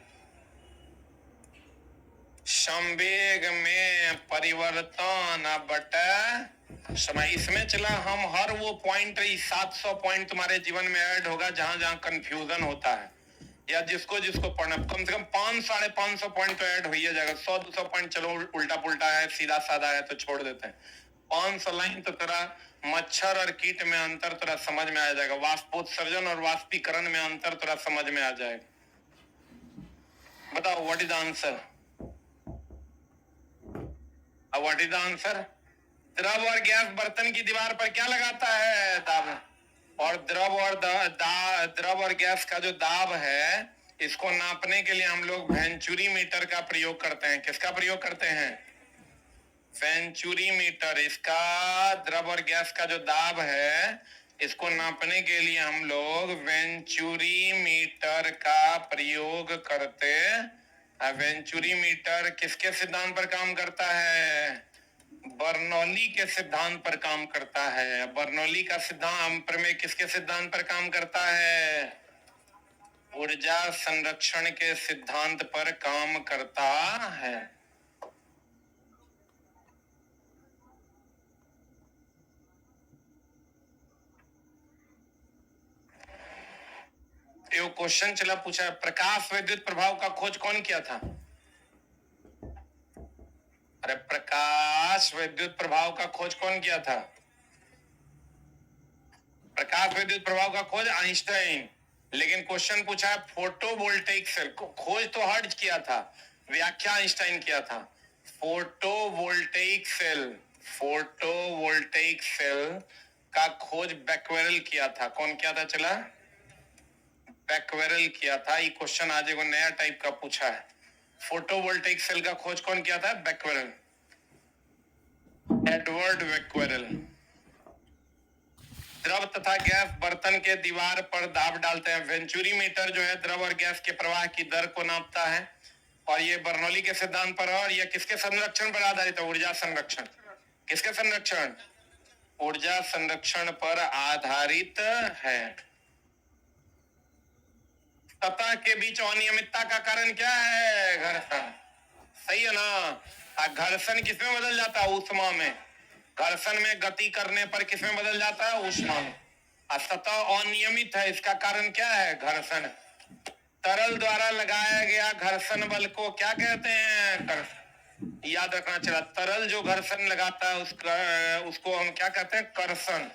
संवेग में परिवर्तन बटा समय। इसमें चला हम हर वो पॉइंट, 700 पॉइंट तुम्हारे जीवन में ऐड होगा जहां जहां कंफ्यूजन होता है, या जिसको जिसको पढ़ना, कम से कम 500-550 पॉइंट तो ऐड हो ही जाएगा। 100-200 पॉइंट चलो उल्टा पुल्टा है, सीधा साधा है तो छोड़ देते हैं। 500 लाइन तो तेरा मच्छर और कीट में अंतर तेरा समझ में आ जाएगा, वाष्पोत्सर्जन और वाष्पीकरण में अंतर तेरा समझ में आ जाएगा। बताओ what is the answer? What is the answer? द्रव और गैस बर्तन की दीवार पर क्या लगाता है? दाब। और द्रव और गैस का जो दाब है, इसको नापने के लिए हम लोग वेंचुरी मीटर का प्रयोग करते हैं। किसका प्रयोग करते हैं? Venturi meter. इसका द्रव और गैस का जो दाब है, इसको नापने के लिए हम लोग वेंचुरी मीटर का प्रयोग करते हैं। वेंचुरी मीटर किसके सिद्धांत पर काम करता है? बर्नौली के सिद्धांत पर काम करता है। बर्नौली का सिद्धांत प्रमेय किसके सिद्धांत पर काम करता है? ऊर्जा संरक्षण के सिद्धांत पर काम करता है। ये क्वेश्चन चला पूछा, प्रकाश विद्युत प्रभाव का खोज कौन किया था? अरे प्रकाश विद्युत प्रभाव का खोज कौन किया था? प्रकाश विद्युत प्रभाव का खोज आइंस्टाइन। लेकिन क्वेश्चन पूछा है फोटोवोल्टेइक सेल को खोज तो हर्ट्ज किया था, व्याख्या आइंस्टाइन किया था। फोटोवोल्टेइक सेल का खोज बैक्वेरेल किया था। कौन किया था? चला, बैक्वेरल किया था। ये क्वेश्चन आज एगो नया टाइप का पूछा है। फोटोवोल्टेइक सेल का खोज कौन किया था? बैक्वेरल, एडवर्ड बैक्वेरल। द्रव तथा गैस बर्तन के दीवार पर दाब डालते हैं। वेंचुरी मीटर जो है द्रव और गैस के प्रवाह की दर को नापता है और ये बर्नौली के सिद्धांत पर है। और ये किसके संरक्षण पर आधारित है? ऊर्जा संरक्षण। किसके संरक्षण? ऊर्जा संरक्षण पर आधारित है। सतह के बीच अनियमितता का कारण क्या है? घर्षण। सही है ना? घर्षण किसमें बदल जाता है? ऊष्मा में। घर्षण में गति करने पर किसमें बदल जाता है? ऊष्मा में। सतह अनियमित है, इसका कारण क्या है? घर्षण। तरल द्वारा लगाया गया घर्षण बल को क्या कहते हैं? कर्षण। याद रखना चाहिए, तरल जो घर्षण लगाता है उसको हम क्या कहते हैं? कर्षण,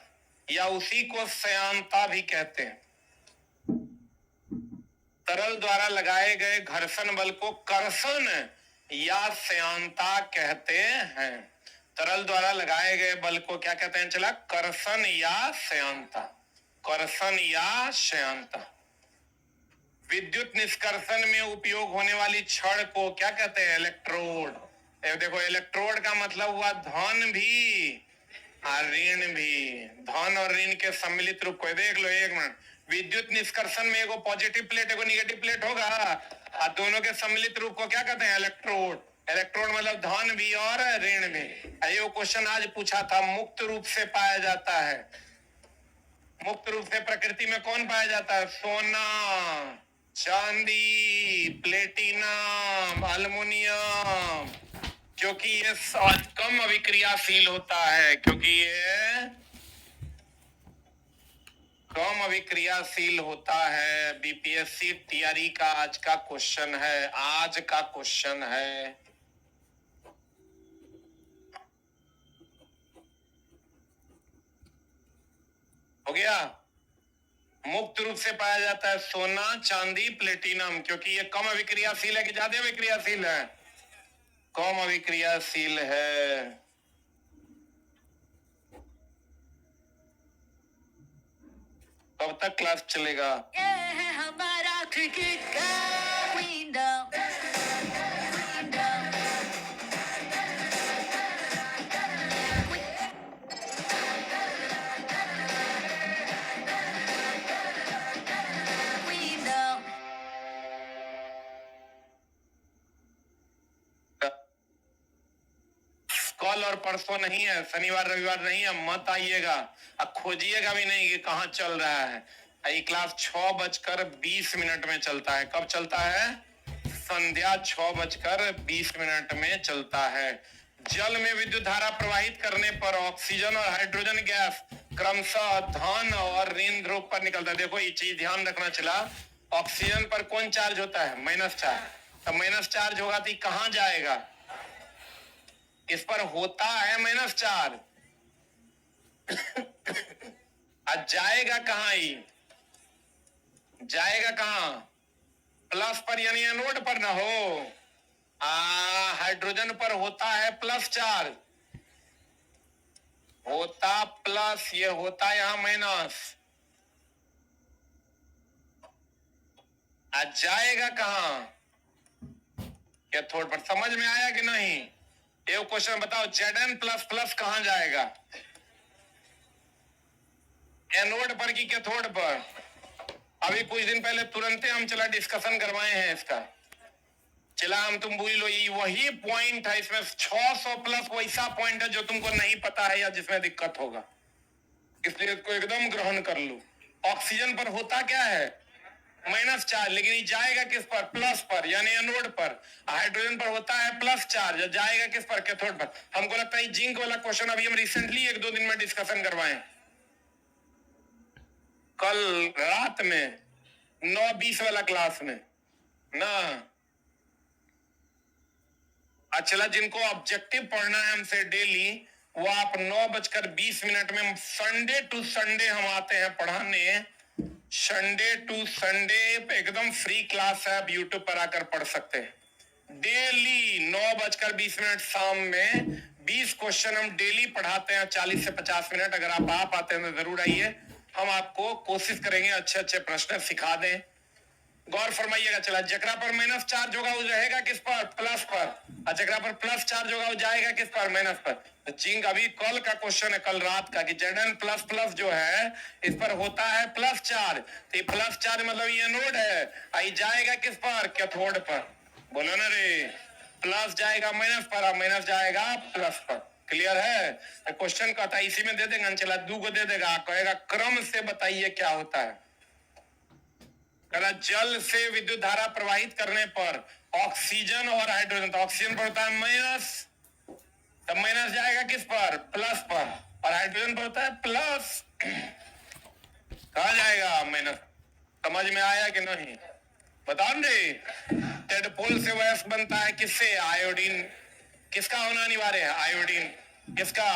या उसी को श्यानता भी कहते हैं। तरल द्वारा लगाए गए घर्षण बल को कर्षण या श्यानता कहते हैं। तरल द्वारा लगाए गए बल को क्या कहते हैं? चला, कर्षण या श्यानता। कर्षण या श्यानता। विद्युत निष्कर्षण में उपयोग होने वाली छड़ को क्या कहते हैं? इलेक्ट्रोड। देखो, इलेक्ट्रोड का मतलब हुआ धन भी और ऋण भी। धन और ऋण के सम्मिलित रूप को देख लो। एक मिनट, विद्युत निष्कर्षण में एगो पॉजिटिव प्लेट एगो निगेटिव प्लेट होगा और दोनों के सम्मिलित रूप को क्या कहते हैं? इलेक्ट्रोड। इलेक्ट्रोड मतलब धन भी और ऋण भी। ये क्वेश्चन आज पूछा था। मुक्त रूप से पाया जाता है। मुक्त रूप से प्रकृति में कौन पाया जाता है? सोना, चांदी, प्लेटिनम, एल्युमिनियम। क्योंकि ये कम अभिक्रियाशील होता है, क्योंकि ये कम अभिक्रियाशील होता है। बीपीएससी तैयारी का आज का क्वेश्चन है। आज का क्वेश्चन है। हो गया? मुक्त रूप से पाया जाता है सोना, चांदी, प्लेटिनम। क्योंकि ये कम अभिक्रियाशील है कि ज्यादा अभिक्रियाशील है? कम अभिक्रियाशील है। कब तक क्लास चलेगा? हमारा क्रिकेट का विंडो। कल और परसों नहीं है, शनिवार रविवार नहीं है। मत आइएगा, अब खोजिएगा भी नहीं कि कहाँ चल रहा है। ये क्लास 6:20 में चलता है। कब चलता है? संध्या 6:20 में चलता है। जल में विद्युत धारा प्रवाहित करने पर ऑक्सीजन और हाइड्रोजन गैस क्रमशः धन और ऋण ध्रुव पर निकलता है। देखो, ये चीज ध्यान रखना चला। ऑक्सीजन पर कौन चार्ज होता है? Minus charge. तो माइनस चार्ज होगा तो कहां जाएगा? इस पर होता है माइनस चार्ज। आज जाएगा कहां? ही जाएगा कहां? प्लस पर, यानी एनोड पर ना हो। हाइड्रोजन पर होता है प्लस चार्ज, होता प्लस, ये होता यहां माइनस। आज जाएगा कहां? कैथोड पर। समझ में आया कि नहीं? एक क्वेश्चन बताओ, Zn प्लस प्लस कहां जाएगा? एनोड पर की कैथोड पर? अभी कुछ दिन पहले तुरंत हम चला डिस्कशन करवाए हैं इसका। चला हम तुम भूल लो, ये वही पॉइंट है इसमें। 600 प्लस वैसा पॉइंट है जो तुमको नहीं पता है या जिसमें दिक्कत होगा, इसलिए इसको एकदम ग्रहण कर लो। ऑक्सीजन पर होता क्या है? माइनस चार्ज, लेकिन ये जाएगा किस पर? प्लस पर, यानी एनोड पर। हाइड्रोजन पर होता है प्लस चार्ज, जाएगा किस पर? कैथोड पर। हमको लगता है जिंक वाला क्वेश्चन अभी हम रिसेंटली 1-2 दिन में डिस्कशन करवाए, कल रात में 9:20 वाला क्लास में ना। अच्छा, जिनको ऑब्जेक्टिव पढ़ना है हमसे डेली, वो आप 9:20 में, संडे टू संडे हम आते हैं पढ़ाने। संडे टू संडे एकदम फ्री क्लास है, आप यूट्यूब पर आकर पढ़ सकते हैं। डेली 9:20 शाम में 20 क्वेश्चन हम डेली पढ़ाते हैं, 40 से 50 मिनट। अगर आप आते हैं तो जरूर आइए। हम आपको कोशिश करेंगे अच्छे अच्छे प्रश्न सिखा दें, गौर फरमाइएगा। चला, जकरा पर माइनस चार्ज होगा वो रहेगा किस पर? प्लस पर। और जकरा पर प्लस चार्ज होगा वो जाएगा किस पर? माइनस पर। तो जिंक अभी कल का क्वेश्चन है, कल रात का, कि Zn प्लस प्लस जो है इस पर होता है प्लस चार्ज। तो ये प्लस चार्ज मतलब ये एनोड है, आई जाएगा किस पर? कैथोड पर। बोलो ना रे, प्लस जाएगा माइनस पर और माइनस जाएगा प्लस पर। क्लियर है? तो क्वेश्चन कहता है इसी में दे देगा, चला 2 को दे देगा, कहेगा क्रम से बताइए क्या होता है। कहना जल से विद्युत धारा प्रवाहित करने पर ऑक्सीजन और हाइड्रोजन, तो ऑक्सीजन पर होता है माइनस, तब माइनस जाएगा किस पर? प्लस पर। और हाइड्रोजन पर होता है प्लस, कहा जाएगा? माइनस। समझ में आया कि नहीं? बताओ रे। टेडपोल से वैस बनता है किससे? आयोडीन। किसका होना अनिवार्य है? आयोडीन। किसका?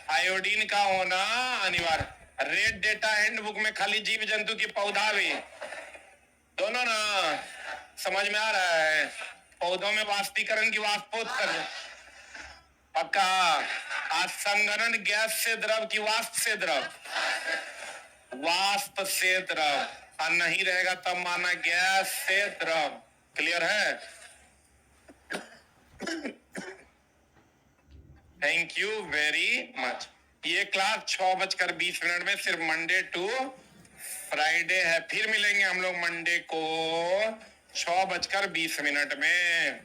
आयोडीन का होना अनिवार्य। रेड डेटा हैंडबुक में खाली जीव जंतु की पौधा भी, दोनों ना समझ में आ रहा है। पौधों में वाष्पीकरण की वाष्पोत्सर्जन पक्का। आज संघनन गैस से द्रव की वाष्प से द्रव, वाष्प से द्रव, और नहीं रहेगा तब माना गैस से द्रव। क्लियर है? Thank you very much. ये क्लास 6:20 में सिर्फ मंडे टू फ्राइडे है। फिर मिलेंगे हम लोग मंडे को 6:20 में।